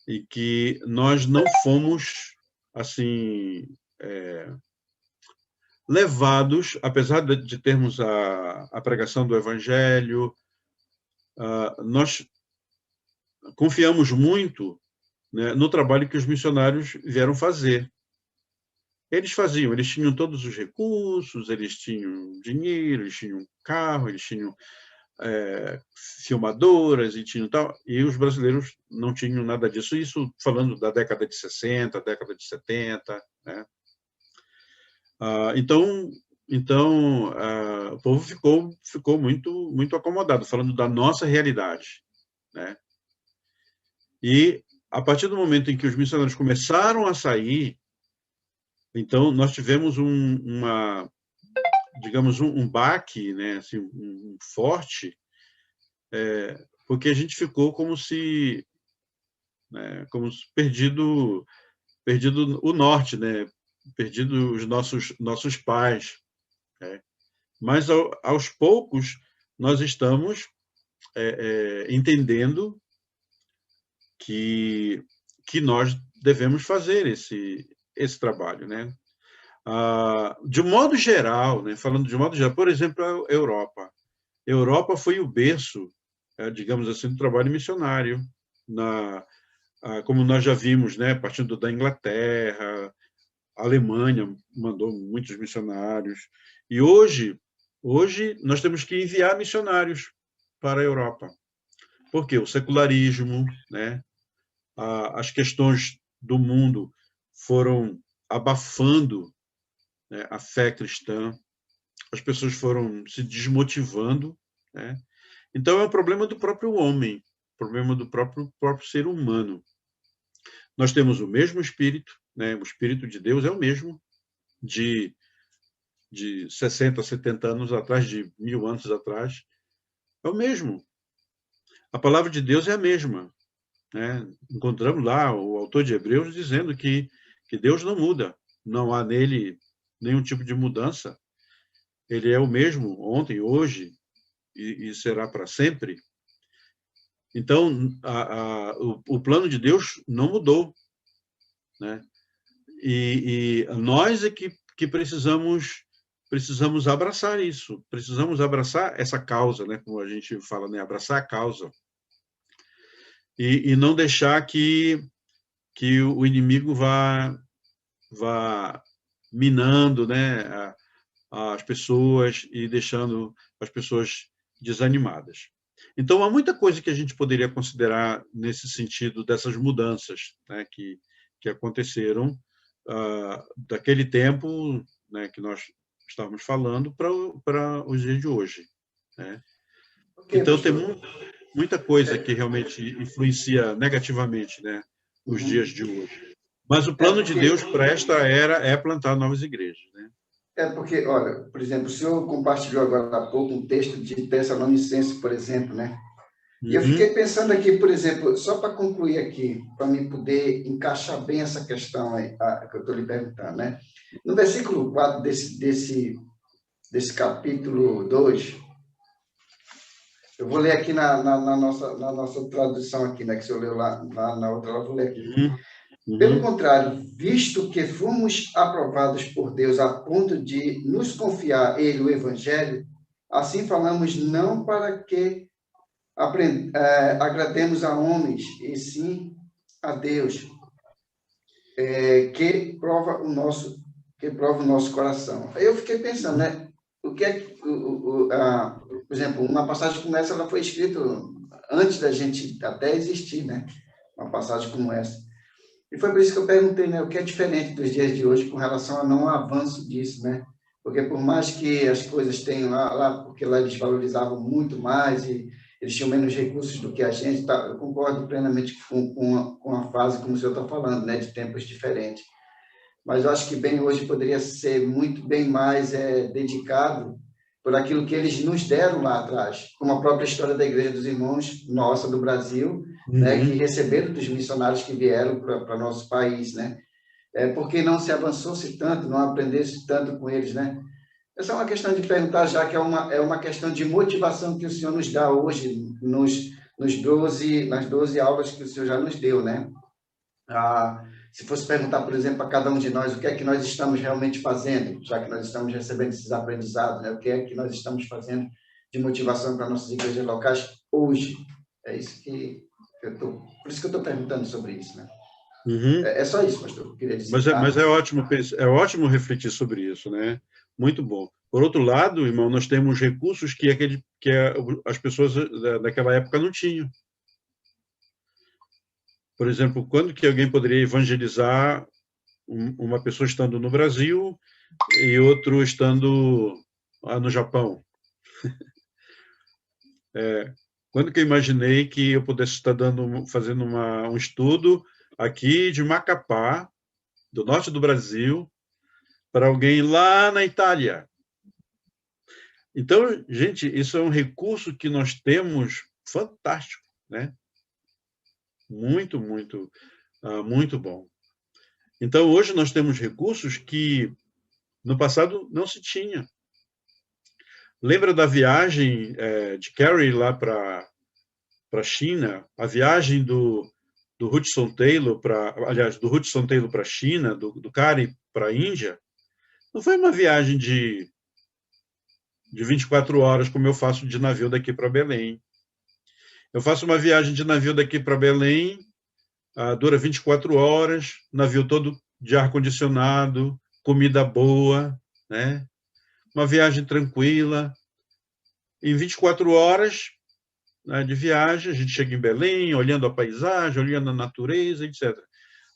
e que nós não fomos assim levados, apesar de termos a pregação do Evangelho, nós confiamos muito, né, no trabalho que os missionários vieram fazer. Eles tinham todos os recursos, eles tinham dinheiro, eles tinham carro, eles tinham filmadoras e tinham tal, e os brasileiros não tinham nada disso. Isso falando da década de 60, década de 70, né? Então o povo ficou muito acomodado, falando da nossa realidade, né? E a partir do momento em que os missionários começaram a sair, então nós tivemos digamos, um baque, né, assim, um forte, porque a gente ficou como se perdido o norte, né, perdido os nossos pais, né? Mas aos poucos nós estamos entendendo que nós devemos fazer esse trabalho, né? De um modo geral, né? Falando de um modo geral, por exemplo, a Europa. A Europa foi o berço, digamos assim, do trabalho missionário, como nós já vimos, né? Partindo da Inglaterra, a Alemanha mandou muitos missionários, e hoje nós temos que enviar missionários para a Europa. Por quê? O secularismo, né? As questões do mundo foram abafando, né, a fé cristã, as pessoas foram se desmotivando, né? Então, é um problema do próprio homem, problema do próprio ser humano. Nós temos o mesmo Espírito, né? O Espírito de Deus é o mesmo de 60, 70 anos atrás, de 1000 anos atrás, é o mesmo. A palavra de Deus é a mesma, né? Encontramos lá o autor de Hebreus dizendo que Deus não muda, não há nele nenhum tipo de mudança. Ele é o mesmo ontem, hoje e será para sempre. Então, o plano de Deus não mudou, né? E nós é que precisamos abraçar isso, precisamos abraçar essa causa, né? Como a gente fala, né? Abraçar a causa. E não deixar que o inimigo vá minando, né, as pessoas e deixando as pessoas desanimadas. Então, há muita coisa que a gente poderia considerar nesse sentido dessas mudanças, né, que aconteceram daquele tempo, né, que nós estávamos falando para os dias de hoje, né? Okay, então, tem muita coisa que realmente influencia negativamente, né, os dias de hoje. Mas o plano de Deus para esta era é plantar novas igrejas, né? Porque, olha, por exemplo, o senhor compartilhou agora há pouco um texto de Tessalonicenses, por exemplo, né? E eu fiquei pensando aqui, por exemplo, só para concluir aqui, para mim poder encaixar bem essa questão aí, que eu estou lhe perguntando, né? No versículo 4 desse capítulo 2, eu vou ler aqui na nossa tradução aqui, né? Que o senhor leu lá na outra, eu vou ler aqui. Pelo contrário, visto que fomos aprovados por Deus a ponto de nos confiar Ele o Evangelho, assim falamos não para que agrademos a homens, e sim a Deus, que prova o nosso coração. Aí eu fiquei pensando, né? O que é que, por exemplo, uma passagem como essa, ela foi escrita antes da gente até existir, né? Uma passagem como essa. E foi por isso que eu perguntei, né, o que é diferente dos dias de hoje com relação ao não avanço disso, né? Porque por mais que as coisas tenham porque lá eles valorizavam muito mais e eles tinham menos recursos do que a gente, tá? Eu concordo plenamente com a fase como o senhor está falando, né, de tempos diferentes. Mas eu acho que bem hoje poderia ser muito bem mais dedicado por aquilo que eles nos deram lá atrás, como a própria história da Igreja dos Irmãos, nossa, do Brasil, né, que receberam dos missionários que vieram para nosso país, né? Porque não se avançou-se tanto, não aprendesse tanto com eles, né? Essa é uma questão de perguntar, já que é uma questão de motivação que o senhor nos dá hoje, nas 12 aulas que o senhor já nos deu, né? Se fosse perguntar, por exemplo, a cada um de nós o que é que nós estamos realmente fazendo, já que nós estamos recebendo esses aprendizados, né? O que é que nós estamos fazendo de motivação para nossas igrejas locais hoje? É isso que por isso que eu estou perguntando sobre isso, né? É só isso, pastor, eu queria dizer. Mas é ótimo refletir sobre isso, né? Muito bom. Por outro lado, irmão, nós temos recursos que as pessoas daquela época não tinham. Por exemplo, quando que alguém poderia evangelizar uma pessoa estando no Brasil e outro estando no Japão? Quando que eu imaginei que eu pudesse estar fazendo um estudo aqui de Macapá, do norte do Brasil, para alguém lá na Itália? Então, gente, isso é um recurso que nós temos fantástico, né? Muito, muito, muito bom. Então, hoje nós temos recursos que no passado não se tinha. Lembra da viagem de Kerry lá para a China? A viagem do Hudson Taylor para a China, do Cari para a Índia, não foi uma viagem de 24 horas, como eu faço de navio daqui para Belém. Eu faço uma viagem de navio daqui para Belém, dura 24 horas, navio todo de ar-condicionado, comida boa, né? Uma viagem tranquila. Em 24 horas, né, de viagem, a gente chega em Belém, olhando a paisagem, olhando a natureza, etc.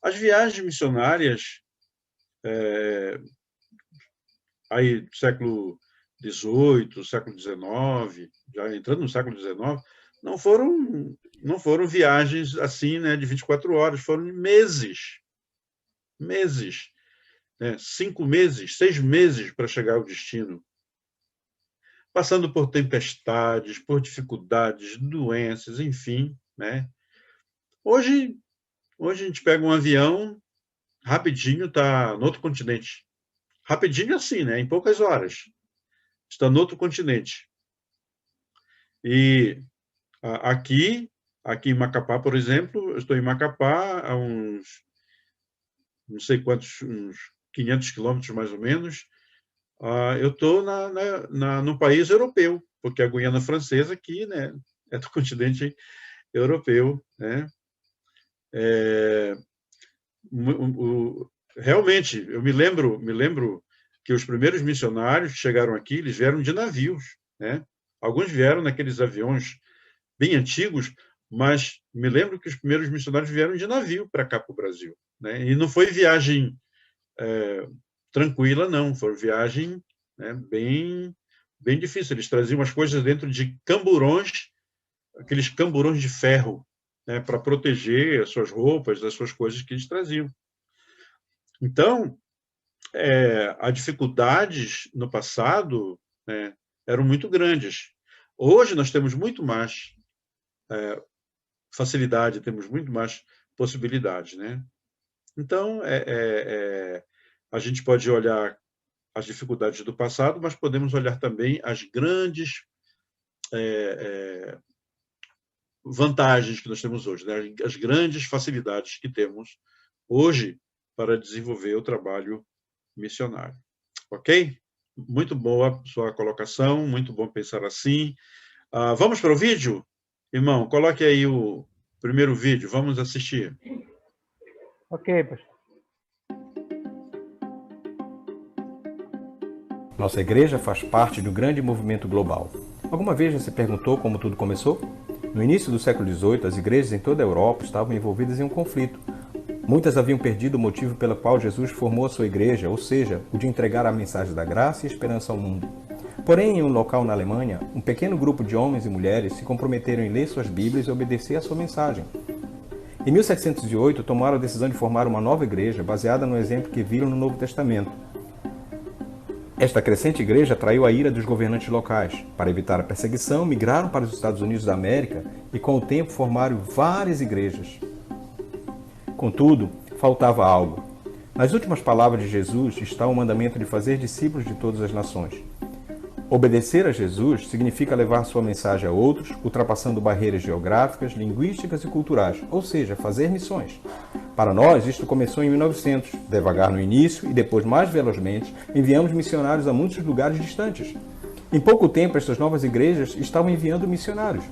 As viagens missionárias, aí século XVIII, século XIX, já entrando no século XIX, não foram viagens assim, né, de 24 horas, foram meses, né, 5 meses, 6 meses para chegar ao destino, passando por tempestades, por dificuldades, doenças, enfim, né? Hoje a gente pega um avião, rapidinho está no outro continente. Rapidinho assim, né? Em poucas horas. Está no outro continente. E aqui em Macapá, por exemplo, eu estou em Macapá há uns, não sei quantos, uns 500 quilômetros mais ou menos. Eu estou no país europeu, porque a Guiana Francesa aqui, né, é do continente europeu, né? Realmente, eu me lembro que os primeiros missionários que chegaram aqui, eles vieram de navios, né? Alguns vieram naqueles aviões bem antigos, mas me lembro que os primeiros missionários vieram de navio para cá, para o Brasil, né? E não foi viagem tranquila, não. Foi viagem, né, bem difícil. Eles traziam as coisas dentro de camburões, aqueles camburões de ferro, né, para proteger as suas roupas, as suas coisas que eles traziam. Então, as dificuldades no passado, né, eram muito grandes. Hoje nós temos muito mais facilidade, temos muito mais possibilidades, né? Então, a gente pode olhar as dificuldades do passado, mas podemos olhar também as grandes vantagens que nós temos hoje, né? As grandes facilidades que temos hoje para desenvolver o trabalho missionário. Ok? Muito boa sua colocação, muito bom pensar assim. Vamos para o vídeo? Irmão, coloque aí o primeiro vídeo, vamos assistir. Ok, pastor. Nossa igreja faz parte de um grande movimento global. Alguma vez já se perguntou como tudo começou? No início do século XVIII, as igrejas em toda a Europa estavam envolvidas em um conflito. Muitas haviam perdido o motivo pelo qual Jesus formou a sua igreja, ou seja, o de entregar a mensagem da graça e esperança ao mundo. Porém, em um local na Alemanha, um pequeno grupo de homens e mulheres se comprometeram em ler suas Bíblias e obedecer à sua mensagem. Em 1708, tomaram a decisão de formar uma nova igreja baseada no exemplo que viram no Novo Testamento. Esta crescente igreja atraiu a ira dos governantes locais. Para evitar a perseguição, migraram para os Estados Unidos da América e, com o tempo, formaram várias igrejas. Contudo, faltava algo. Nas últimas palavras de Jesus está o mandamento de fazer discípulos de todas as nações. Obedecer a Jesus significa levar sua mensagem a outros, ultrapassando barreiras geográficas, linguísticas e culturais, ou seja, fazer missões. Para nós, isto começou em 1900, devagar no início e depois mais velozmente, enviamos missionários a muitos lugares distantes. Em pouco tempo, estas novas igrejas estavam enviando missionários.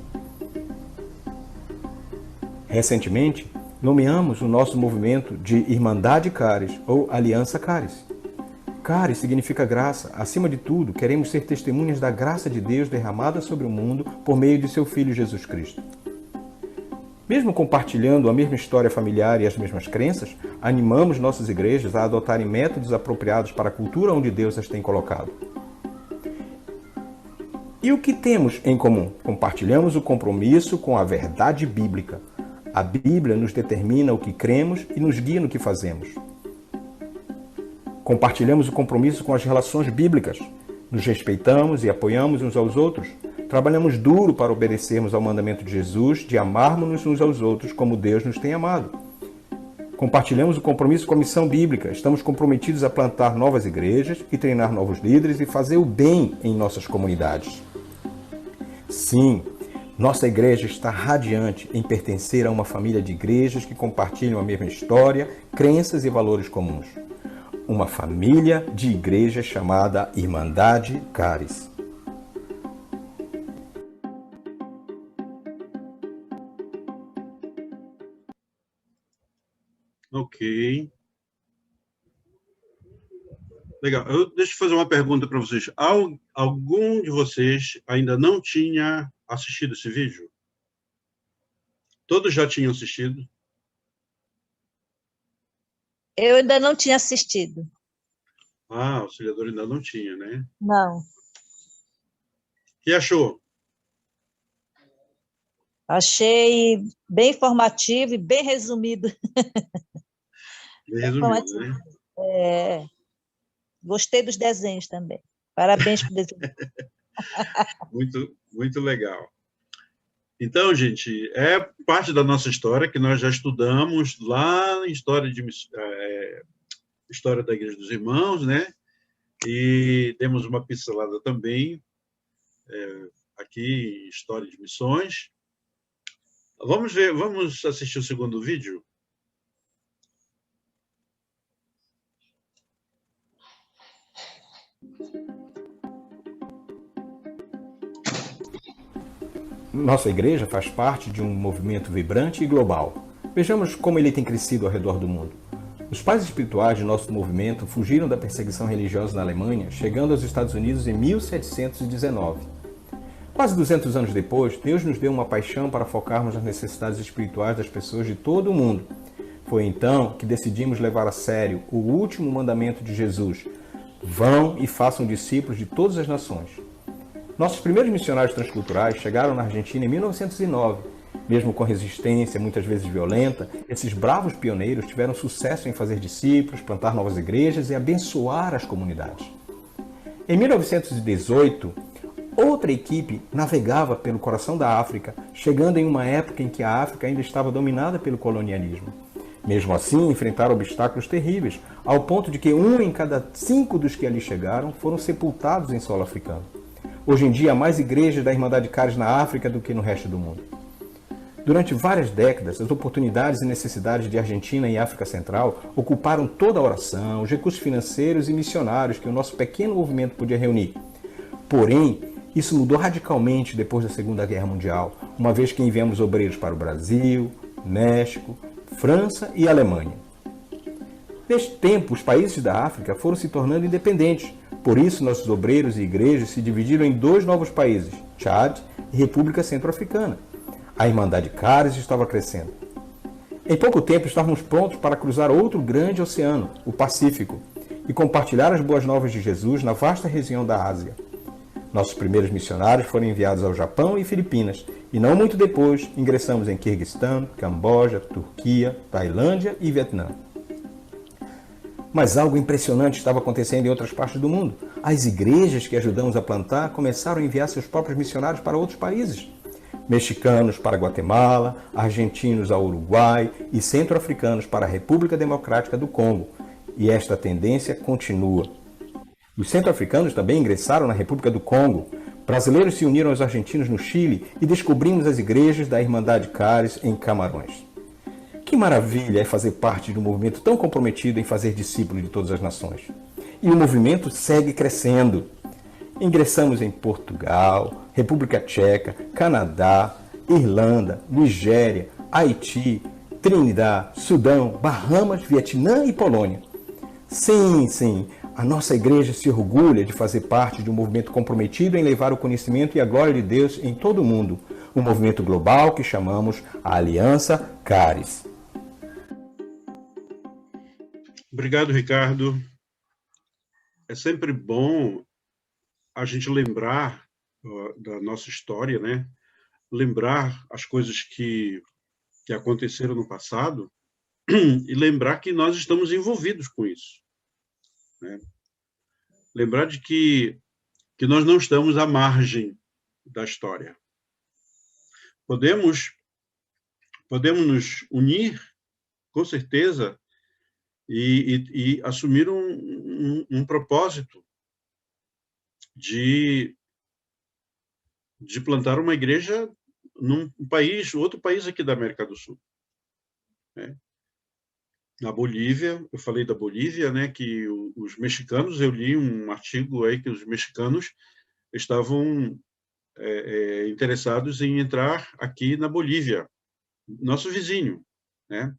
Recentemente, nomeamos o nosso movimento de Irmandade Caris, ou Aliança Caris. Caris significa graça. Acima de tudo, queremos ser testemunhas da graça de Deus derramada sobre o mundo por meio de seu Filho Jesus Cristo. Mesmo compartilhando a mesma história familiar e as mesmas crenças, animamos nossas igrejas a adotarem métodos apropriados para a cultura onde Deus as tem colocado. E o que temos em comum? Compartilhamos o compromisso com a verdade bíblica. A Bíblia nos determina o que cremos e nos guia no que fazemos. Compartilhamos o compromisso com as relações bíblicas. Nos respeitamos e apoiamos uns aos outros. Trabalhamos duro para obedecermos ao mandamento de Jesus de amarmos-nos uns aos outros como Deus nos tem amado. Compartilhamos o compromisso com a missão bíblica. Estamos comprometidos a plantar novas igrejas e treinar novos líderes e fazer o bem em nossas comunidades. Sim, Nossa igreja está radiante em pertencer a uma família de igrejas que compartilham a mesma história, crenças e valores comuns. Uma família de igrejas chamada Irmandade Caris. Ok. Legal. Deixa eu fazer uma pergunta para vocês. Algum de vocês ainda não tinha assistido esse vídeo? Todos já tinham assistido? Eu ainda não tinha assistido. Ah, o auxiliador ainda não tinha, né? Não. O que achou? Achei bem informativo e bem resumido. Bem resumido, né? É, gostei dos desenhos também. Parabéns para o desenho. Muito, muito legal. Então, gente, é parte da nossa história que nós já estudamos lá em História da Igreja dos Irmãos, né? E demos uma pincelada também aqui em História de Missões. Vamos assistir o segundo vídeo? Nossa igreja faz parte de um movimento vibrante e global. Vejamos como ele tem crescido ao redor do mundo. Os pais espirituais de nosso movimento fugiram da perseguição religiosa na Alemanha, chegando aos Estados Unidos em 1719. Quase 200 anos depois, Deus nos deu uma paixão para focarmos nas necessidades espirituais das pessoas de todo o mundo. Foi então que decidimos levar a sério o último mandamento de Jesus: vão e façam discípulos de todas as nações. Nossos primeiros missionários transculturais chegaram na Argentina em 1909. Mesmo com resistência, muitas vezes violenta, esses bravos pioneiros tiveram sucesso em fazer discípulos, plantar novas igrejas e abençoar as comunidades. Em 1918, outra equipe navegava pelo coração da África, chegando em uma época em que a África ainda estava dominada pelo colonialismo. Mesmo assim, enfrentaram obstáculos terríveis, ao ponto de que 1 em cada 5 dos que ali chegaram foram sepultados em solo africano. Hoje em dia, há mais igrejas da Irmandade Caris na África do que no resto do mundo. Durante várias décadas, as oportunidades e necessidades de Argentina e África Central ocuparam toda a oração, os recursos financeiros e missionários que o nosso pequeno movimento podia reunir. Porém, isso mudou radicalmente depois da Segunda Guerra Mundial, uma vez que enviamos obreiros para o Brasil, México, França e Alemanha. Neste tempo, os países da África foram se tornando independentes. Por isso, nossos obreiros e igrejas se dividiram em 2 novos países, Tchad e República Centro-Africana. A Irmandade Caris estava crescendo. Em pouco tempo, estávamos prontos para cruzar outro grande oceano, o Pacífico, e compartilhar as boas novas de Jesus na vasta região da Ásia. Nossos primeiros missionários foram enviados ao Japão e Filipinas, e não muito depois ingressamos em Quirguistão, Camboja, Turquia, Tailândia e Vietnã. Mas algo impressionante estava acontecendo em outras partes do mundo. As igrejas que ajudamos a plantar começaram a enviar seus próprios missionários para outros países. Mexicanos para Guatemala, argentinos ao Uruguai e centro-africanos para a República Democrática do Congo. E esta tendência continua. Os centro-africanos também ingressaram na República do Congo. Brasileiros se uniram aos argentinos no Chile e descobrimos as igrejas da Irmandade Caris em Camarões. Que maravilha é fazer parte de um movimento tão comprometido em fazer discípulos de todas as nações. E o movimento segue crescendo. Ingressamos em Portugal, República Tcheca, Canadá, Irlanda, Nigéria, Haiti, Trinidad, Sudão, Bahamas, Vietnã e Polônia. Sim, a nossa igreja se orgulha de fazer parte de um movimento comprometido em levar o conhecimento e a glória de Deus em todo o mundo. Um movimento global que chamamos a Aliança Caris. Obrigado, Ricardo. É sempre bom a gente lembrar da nossa história, né? Lembrar as coisas que aconteceram no passado e lembrar que nós estamos envolvidos com isso, né? Lembrar de que nós não estamos à margem da história. Podemos nos unir, com certeza, e assumir um propósito de plantar uma igreja num país, outro país aqui da América do Sul, né? Na Bolívia, eu falei da Bolívia, né, que os mexicanos, eu li um artigo aí que os mexicanos estavam interessados em entrar aqui na Bolívia, nosso vizinho, né?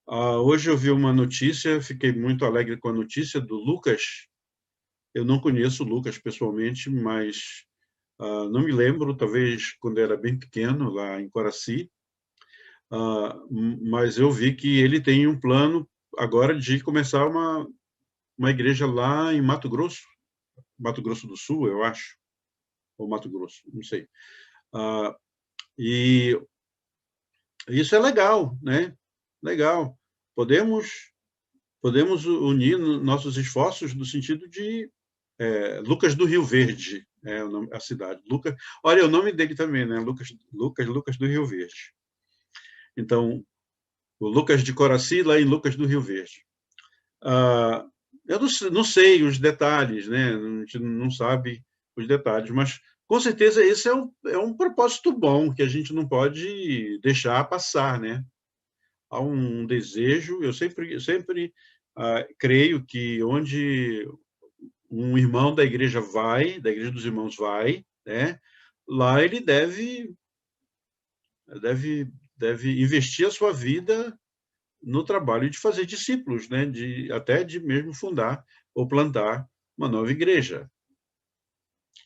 Hoje eu vi uma notícia, fiquei muito alegre com a notícia do Lucas. Eu não conheço o Lucas pessoalmente, mas não me lembro, talvez quando era bem pequeno, lá em Coraci, mas eu vi que ele tem um plano agora de começar uma igreja lá em Mato Grosso do Sul, eu acho, ou Mato Grosso, não sei. E isso é legal, né? Legal. Podemos unir nossos esforços no sentido de Lucas do Rio Verde, a cidade. Lucas, olha o nome dele também, né? Lucas do Rio Verde. Então, o Lucas de Coraci, lá em Lucas do Rio Verde. Eu não sei os detalhes, né? A gente não sabe os detalhes, mas com certeza esse é um propósito bom que a gente não pode deixar passar, né? Há um desejo, eu sempre creio que onde um irmão da igreja dos irmãos vai, né? Lá ele deve investir a sua vida no trabalho de fazer discípulos, né? Até de mesmo fundar ou plantar uma nova igreja.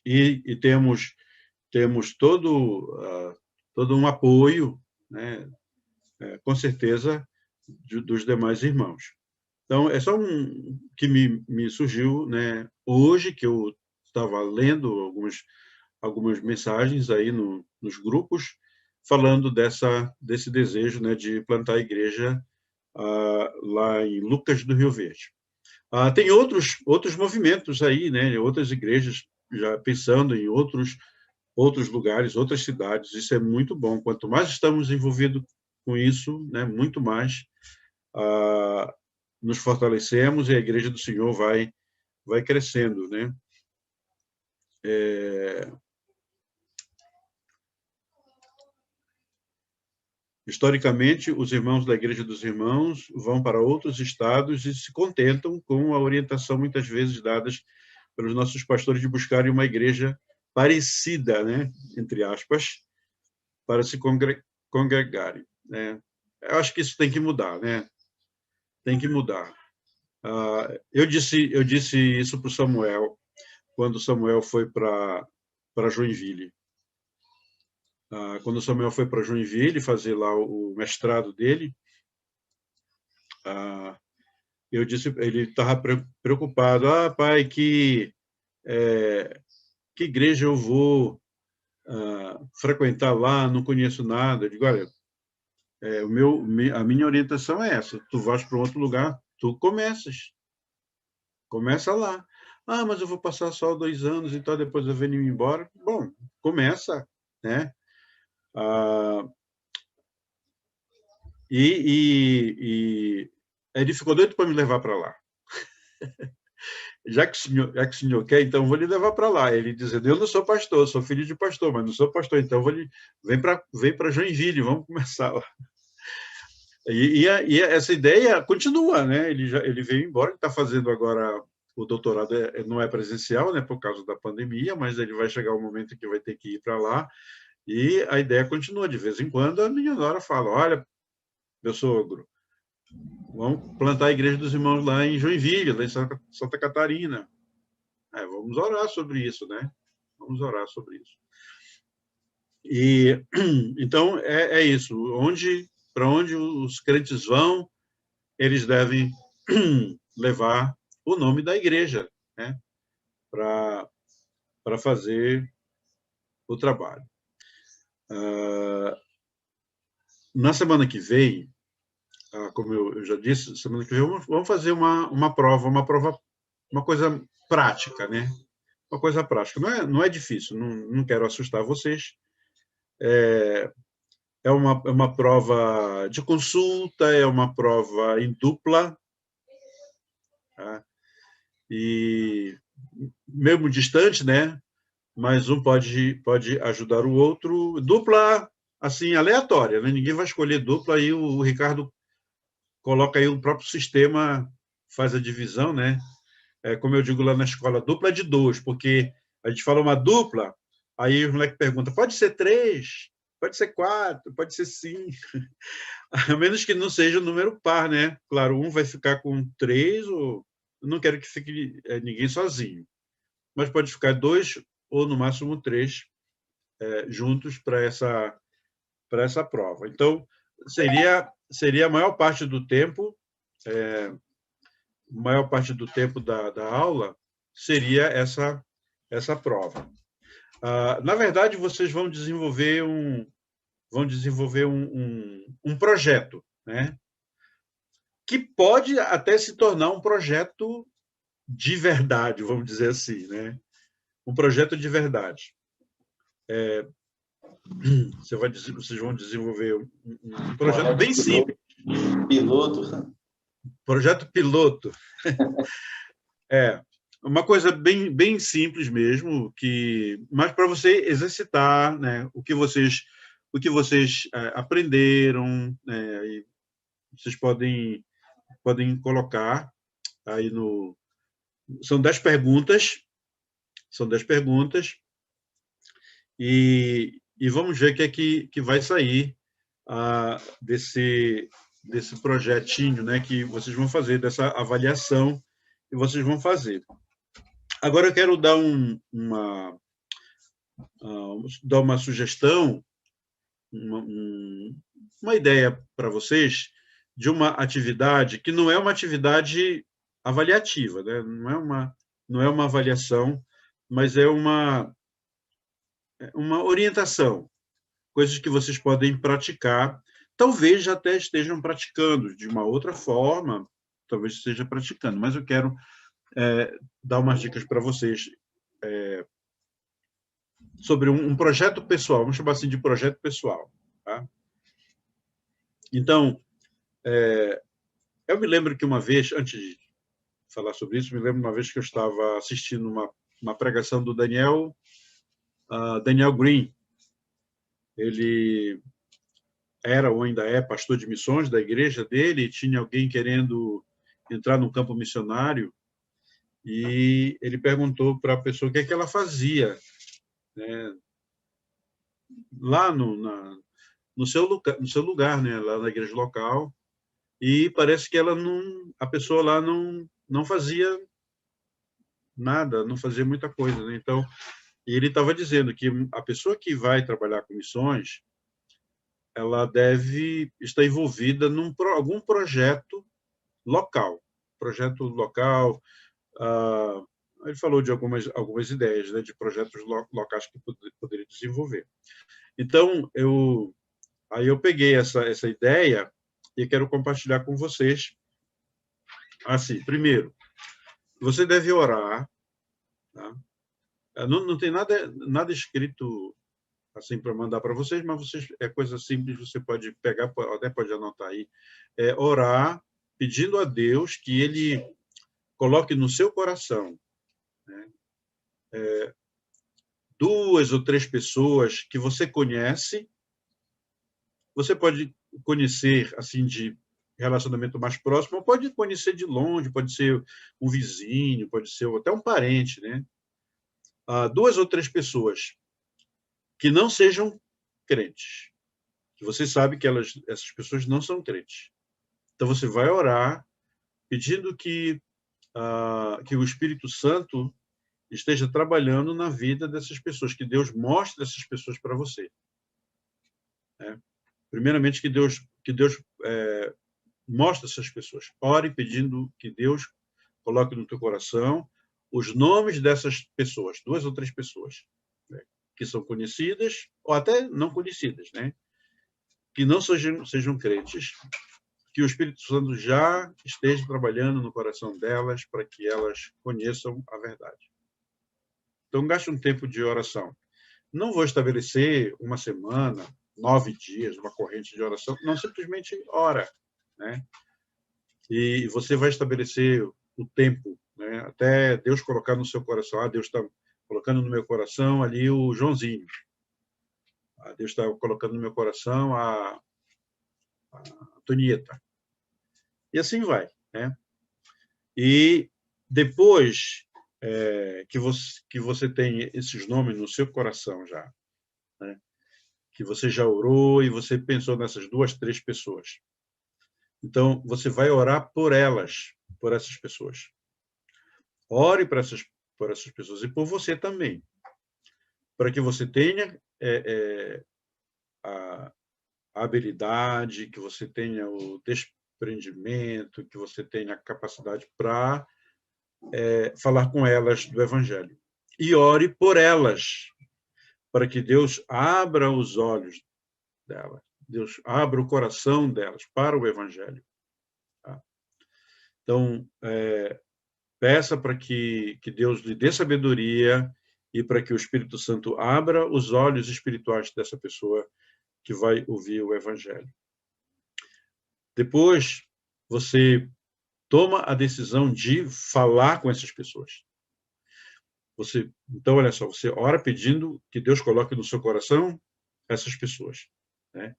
E temos todo um apoio, né? Com certeza, dos demais irmãos. Então, é só que me surgiu, né? Hoje, que eu estava lendo algumas mensagens aí nos grupos, falando desse desejo, né, de plantar a igreja lá em Lucas do Rio Verde. Tem outros movimentos aí, né, outras igrejas já pensando em outros lugares, outras cidades. Isso é muito bom. Quanto mais estamos envolvidos com isso, né, muito mais nos fortalecemos e a igreja do Senhor vai crescendo, né? Historicamente, os irmãos da Igreja dos Irmãos vão para outros estados e se contentam com a orientação, muitas vezes, dadas pelos nossos pastores de buscarem uma igreja parecida, né, entre aspas, para se congregarem, né? Eu acho que isso tem que mudar, né? Tem que mudar. Eu disse isso para o Samuel, quando Samuel foi para Joinville. Quando o Samuel foi para Joinville fazer lá o mestrado dele, eu disse, ele estava preocupado, pai, que igreja eu vou frequentar lá, não conheço nada. Eu digo, olha, a minha orientação é essa, tu vais para um outro lugar, tu começa lá. Mas eu vou passar só 2 anos e tal, depois eu venho embora. Bom, começa, né? E ele ficou doido para me levar para lá. Já que o senhor quer, então eu vou lhe levar para lá. Ele dizendo, eu não sou pastor, sou filho de pastor, mas não sou pastor, então vem para Joinville, vamos começar lá. E essa ideia continua, né? Ele veio embora, está fazendo agora o doutorado, não é presencial, né, por causa da pandemia, mas ele vai chegar um momento que vai ter que ir para lá, e a ideia continua. De vez em quando, a minha nora fala, olha, meu sogro, vamos plantar a Igreja dos Irmãos lá em Joinville, lá em Santa Catarina. Vamos orar sobre isso, né? Vamos orar sobre isso. E, então, é isso. Para onde os crentes vão, eles devem levar o nome da igreja, né? Para fazer o trabalho. Na semana que vem, como eu já disse, semana que vem vamos fazer uma prova, uma coisa prática, né? Uma coisa prática. Não é difícil, não quero assustar vocês. É uma prova de consulta, é uma prova em dupla, tá? E mesmo distante, né? mas um pode ajudar o outro. Dupla, assim, aleatória, né? Ninguém vai escolher dupla, e o Ricardo coloca aí o próprio sistema, faz a divisão, né? Como eu digo lá na escola, dupla de 2, porque a gente fala uma dupla, aí o moleque pergunta, pode ser 3, pode ser 4, pode ser 5, a menos que não seja um número par, né? Claro, um vai ficar com 3, ou eu não quero que fique ninguém sozinho, mas pode ficar 2 ou no máximo 3 juntos para essa prova. Então, seria a maior parte do tempo, da aula seria essa prova. Na verdade, vocês vão desenvolver um projeto, né? Que pode até se tornar um projeto de verdade, vamos dizer assim, né? Um projeto de verdade. Vocês vão desenvolver um projeto bem simples. Piloto. Projeto piloto. Uma coisa bem simples mesmo, mas para você exercitar, né, o que vocês aprenderam, né, e vocês podem colocar aí no... São 10 perguntas, e vamos ver o que é que vai sair desse projetinho, né, que vocês vão fazer, dessa avaliação que vocês vão fazer. Agora eu quero dar uma sugestão, uma ideia para vocês de uma atividade que não é uma atividade avaliativa, né? Não é uma avaliação, mas é uma orientação, coisas que vocês podem praticar, talvez já até estejam praticando de uma outra forma, talvez esteja praticando, mas eu quero dar umas dicas para vocês sobre um projeto pessoal, vamos chamar assim de projeto pessoal. Tá? Então, eu me lembro que uma vez, antes de falar sobre isso, me lembro uma vez que eu estava assistindo uma pregação do Daniel Green. Ele era ou ainda é pastor de missões da igreja dele, e tinha alguém querendo entrar no campo missionário, e ele perguntou para a pessoa o que é que ela fazia, né, lá no seu lugar, né, lá na igreja local, e parece que a pessoa lá não fazia nada, não fazia muita coisa, né? Então, ele estava dizendo que a pessoa que vai trabalhar com missões, ela deve estar envolvida algum projeto local. Ele falou de algumas ideias, né, de projetos locais que poderia desenvolver. Então, aí eu peguei essa ideia e quero compartilhar com vocês. Assim, primeiro, você deve orar. Tá? Não tem nada escrito assim para mandar para vocês, mas é coisa simples, você pode pegar, até pode anotar aí. Orar pedindo a Deus que Ele coloque no seu coração, né, 2 ou 3 pessoas que você conhece. Você pode conhecer assim de relacionamento mais próximo, ou pode conhecer de longe, pode ser um vizinho, pode ser até um parente, né? 2 ou 3 pessoas que não sejam crentes, que você sabe que essas pessoas não são crentes. Então você vai orar pedindo que o Espírito Santo esteja trabalhando na vida dessas pessoas, que Deus mostre essas pessoas para você. Né? Primeiramente, que Deus mostre essas pessoas. Ore pedindo que Deus coloque no teu coração os nomes dessas pessoas, 2 ou 3 pessoas, né, que são conhecidas ou até não conhecidas, né, que não sejam crentes, que o Espírito Santo já esteja trabalhando no coração delas para que elas conheçam a verdade. Então, gaste um tempo de oração. Não vou estabelecer uma semana, 9 dias, uma corrente de oração. Não, simplesmente ora, né? E você vai estabelecer o tempo, né? Até Deus colocar no seu coração, Deus está colocando no meu coração ali o Joãozinho. Deus está colocando no meu coração a Antonieta. E assim vai, né? E depois que você tem esses nomes no seu coração já, né? Que você já orou e você pensou nessas 2, 3 pessoas. Então, você vai orar por elas, por essas pessoas. Ore por essas pessoas e por você também, para que você tenha a habilidade, que você tenha o desprendimento, que você tenha a capacidade para falar com elas do Evangelho. E ore por elas, para que Deus abra os olhos delas, Deus abra o coração delas para o Evangelho. Tá? Então, peça para que Deus lhe dê sabedoria e para que o Espírito Santo abra os olhos espirituais dessa pessoa que vai ouvir o Evangelho. Depois, você toma a decisão de falar com essas pessoas. Então, olha só, você ora pedindo que Deus coloque no seu coração essas pessoas, né?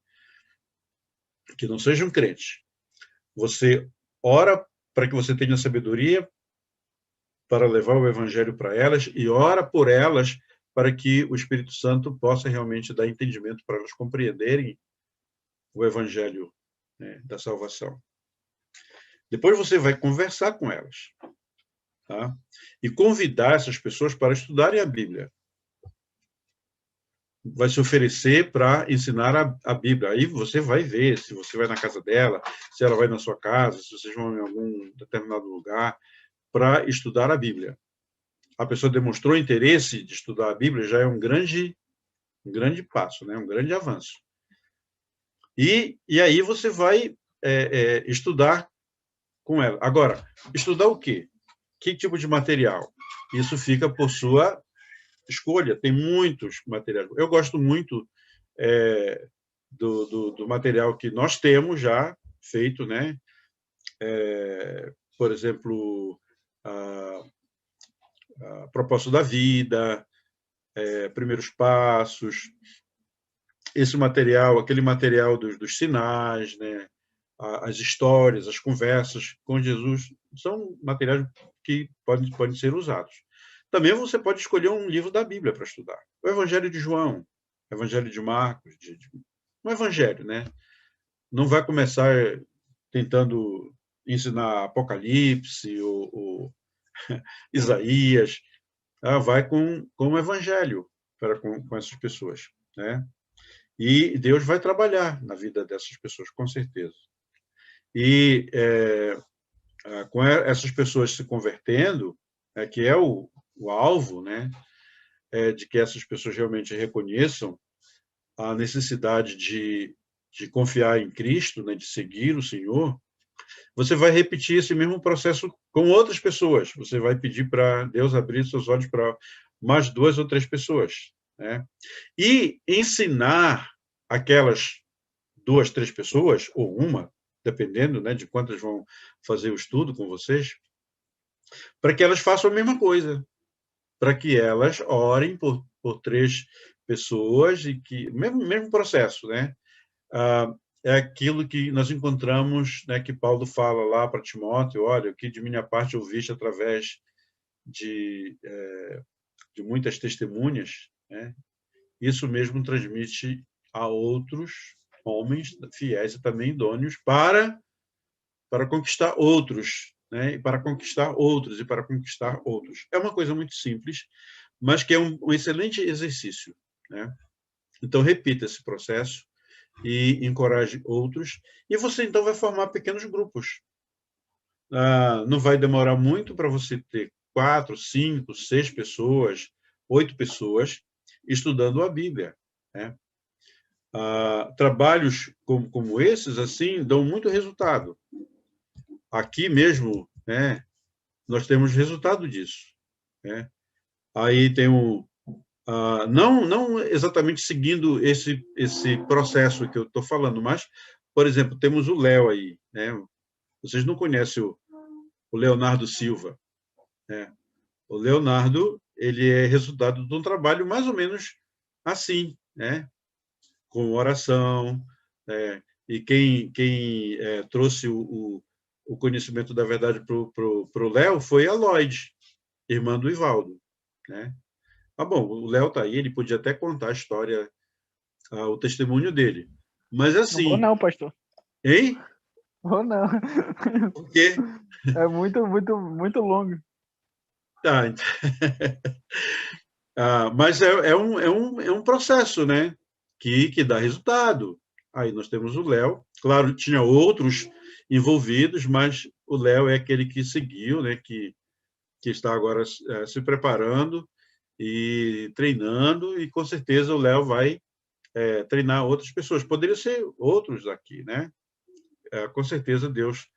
Que não sejam crentes. Você ora para que você tenha sabedoria para levar o Evangelho para elas e ora por elas para que o Espírito Santo possa realmente dar entendimento para elas compreenderem o Evangelho, né, da salvação. Depois você vai conversar com elas, tá? E convidar essas pessoas para estudarem a Bíblia. Vai se oferecer para ensinar a Bíblia. Aí você vai ver se você vai na casa dela, se ela vai na sua casa, se vocês vão em algum determinado lugar para estudar a Bíblia. A pessoa demonstrou interesse de estudar a Bíblia, já é um grande passo, né? Um grande avanço. E aí você vai estudar com ela. Agora, estudar o quê? Que tipo de material? Isso fica por sua escolha. Tem muitos materiais. Eu gosto muito do material que nós temos já feito, né? Por exemplo, a Propósito da Vida, Primeiros Passos, esse material, aquele material dos sinais, né? As histórias, as conversas com Jesus, são materiais que podem ser usados. Também você pode escolher um livro da Bíblia para estudar. O Evangelho de João, o Evangelho de Marcos, um evangelho, né? Não vai começar tentando ensinar Apocalipse ou Isaías. Vai com o Evangelho com essas pessoas, né? E Deus vai trabalhar na vida dessas pessoas, com certeza. E com essas pessoas se convertendo, que é o alvo, né, de que essas pessoas realmente reconheçam a necessidade de confiar em Cristo, né, de seguir o Senhor, você vai repetir esse mesmo processo com outras pessoas. Você vai pedir para Deus abrir seus olhos para mais 2 ou 3 pessoas, né? E ensinar aquelas 2, 3 pessoas, ou uma, dependendo, né, de quantas vão fazer o estudo com vocês, para que elas façam a mesma coisa, para que elas orem por 3 pessoas e que mesmo processo, né? É aquilo que nós encontramos, né, que Paulo fala lá para Timóteo: olha, o que de minha parte ouviste através de muitas testemunhas, né? Isso mesmo transmite a outros homens fiéis e também idôneos para conquistar outros, né? E para conquistar outros, e para conquistar outros. É uma coisa muito simples, mas que é um excelente exercício, né? Então, repita esse processo e encoraje outros. E você, então, vai formar pequenos grupos. Não vai demorar muito para você ter 4, 5, 6 pessoas, 8 pessoas estudando a Bíblia, né? Trabalhos como esses, assim, dão muito resultado. Aqui mesmo, né, nós temos resultado disso, né? Aí tem não exatamente seguindo esse processo que eu estou falando, mas, por exemplo, temos o Léo aí, né? Vocês não conhecem o Leonardo Silva, né? O Leonardo, ele é resultado de um trabalho mais ou menos assim, né? Com oração, e quem trouxe o conhecimento da verdade para o Léo foi a Lloyd, irmã do Ivaldo, né? Bom, o Léo está aí, ele podia até contar a história, o testemunho dele. Mas assim... Não vou não, pastor. Hein? Vou não. Por quê? É muito, muito, muito longo. Tá. Mas é um processo, né? Que dá resultado. Aí nós temos o Léo. Claro, tinha outros envolvidos, mas o Léo é aquele que seguiu, né? Que está agora se preparando e treinando, e com certeza o Léo vai treinar outras pessoas. Poderia ser outros aqui, né? Com certeza Deus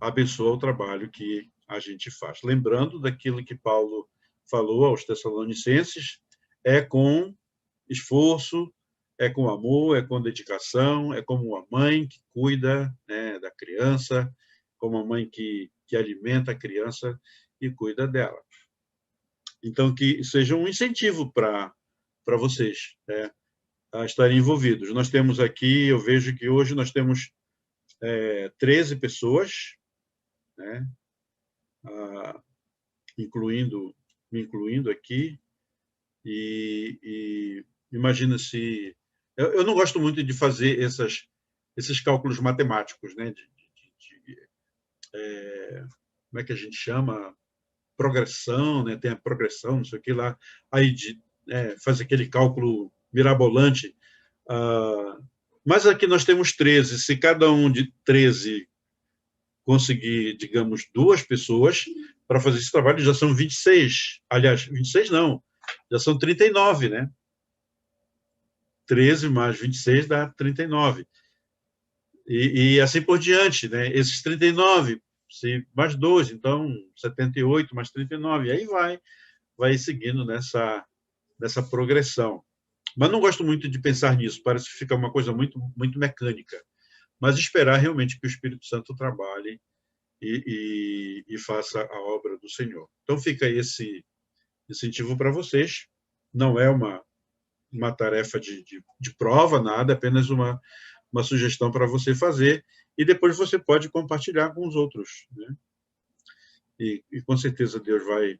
abençoa o trabalho que a gente faz. Lembrando daquilo que Paulo falou aos Tessalonicenses, é com esforço, é com amor, é com dedicação, é como uma mãe que cuida, né, da criança, como uma mãe que alimenta a criança e cuida dela. Então, que seja um incentivo para vocês, né, a estarem envolvidos. Nós temos aqui, eu vejo que hoje nós temos 13 pessoas, né, me incluindo aqui, e imagina se... Eu não gosto muito de fazer esses cálculos matemáticos, né, como é que a gente chama? Progressão, né, tem a progressão, não sei o que lá, aí faz aquele cálculo mirabolante. Mas aqui nós temos 13, se cada um de 13 conseguir, digamos, 2 pessoas para fazer esse trabalho, já são 26. Aliás, 26 não, já são 39, né? 13 mais 26 dá 39. E assim por diante, né? Esses 39, mais 2, então 78 mais 39, e aí vai seguindo nessa progressão. Mas não gosto muito de pensar nisso, parece que fica uma coisa muito, muito mecânica. Mas esperar realmente que o Espírito Santo trabalhe e faça a obra do Senhor. Então fica esse incentivo para vocês. Não é uma tarefa de prova, nada, apenas uma sugestão para você fazer, e depois você pode compartilhar com os outros, né? E com certeza Deus vai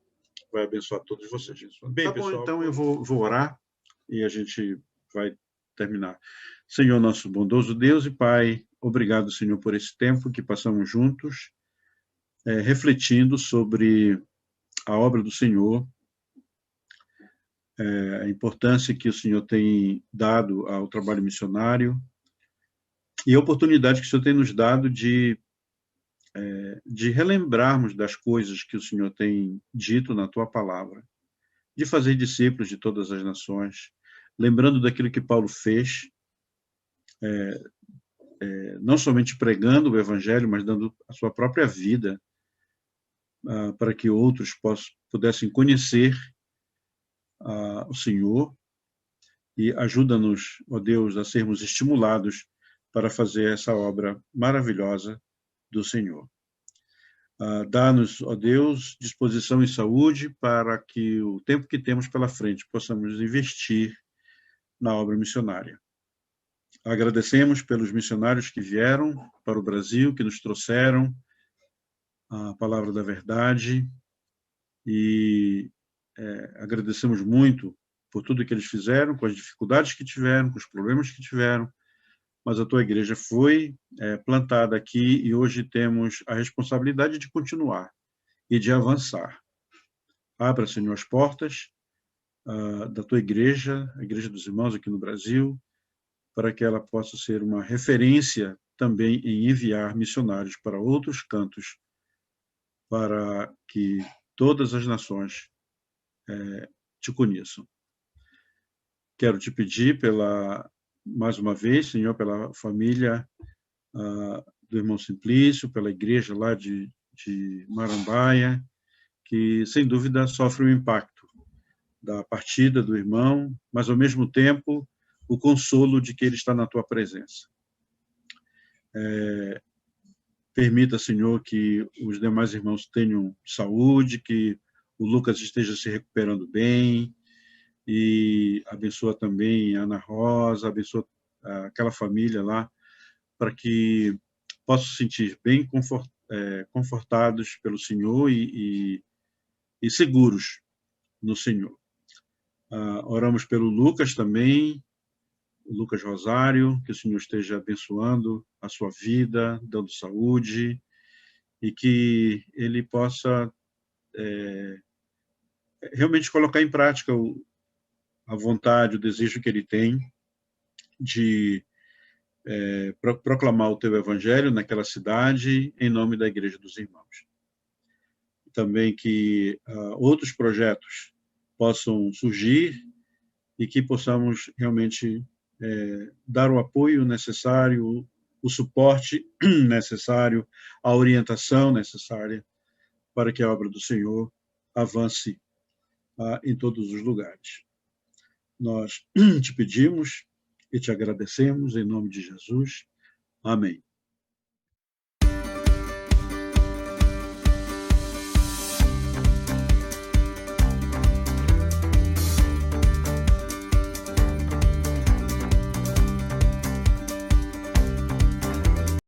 abençoar todos vocês. Bem, pessoal, então eu vou orar e a gente vai terminar. Senhor, nosso bondoso Deus e Pai, obrigado, Senhor, por esse tempo que passamos juntos, refletindo sobre a obra do Senhor, a importância que o Senhor tem dado ao trabalho missionário e a oportunidade que o Senhor tem nos dado de relembrarmos das coisas que o Senhor tem dito na Tua palavra, de fazer discípulos de todas as nações, lembrando daquilo que Paulo fez, não somente pregando o Evangelho, mas dando a sua própria vida para que outros pudessem conhecer o Senhor, e ajuda-nos, ó Deus, a sermos estimulados para fazer essa obra maravilhosa do Senhor. Dá-nos, ó Deus, disposição e saúde para que o tempo que temos pela frente possamos investir na obra missionária. Agradecemos pelos missionários que vieram para o Brasil, que nos trouxeram a palavra da verdade, e agradecemos muito por tudo que eles fizeram, com as dificuldades que tiveram, com os problemas que tiveram, mas a tua igreja foi plantada aqui e hoje temos a responsabilidade de continuar e de avançar. Abra, Senhor, as portas da tua igreja, a Igreja dos Irmãos aqui no Brasil, para que ela possa ser uma referência também em enviar missionários para outros cantos, para que todas as nações te conheçam. Quero te pedir mais uma vez, Senhor, pela família do irmão Simplício, pela igreja lá de Marambaia, que sem dúvida sofre o impacto da partida do irmão, mas ao mesmo tempo o consolo de que ele está na tua presença. Permita, Senhor, que os demais irmãos tenham saúde, que o Lucas esteja se recuperando bem, e abençoa também a Ana Rosa, abençoa aquela família lá, para que possam se sentir bem confortados pelo Senhor e seguros no Senhor. Oramos pelo Lucas também, o Lucas Rosário, que o Senhor esteja abençoando a sua vida, dando saúde, e que ele possa realmente colocar em prática a vontade, o desejo que ele tem de proclamar o teu evangelho naquela cidade, em nome da Igreja dos Irmãos. Também que outros projetos possam surgir e que possamos realmente dar o apoio necessário, o suporte necessário, a orientação necessária para que a obra do Senhor avance em todos os lugares. Nós te pedimos e te agradecemos em nome de Jesus. Amém.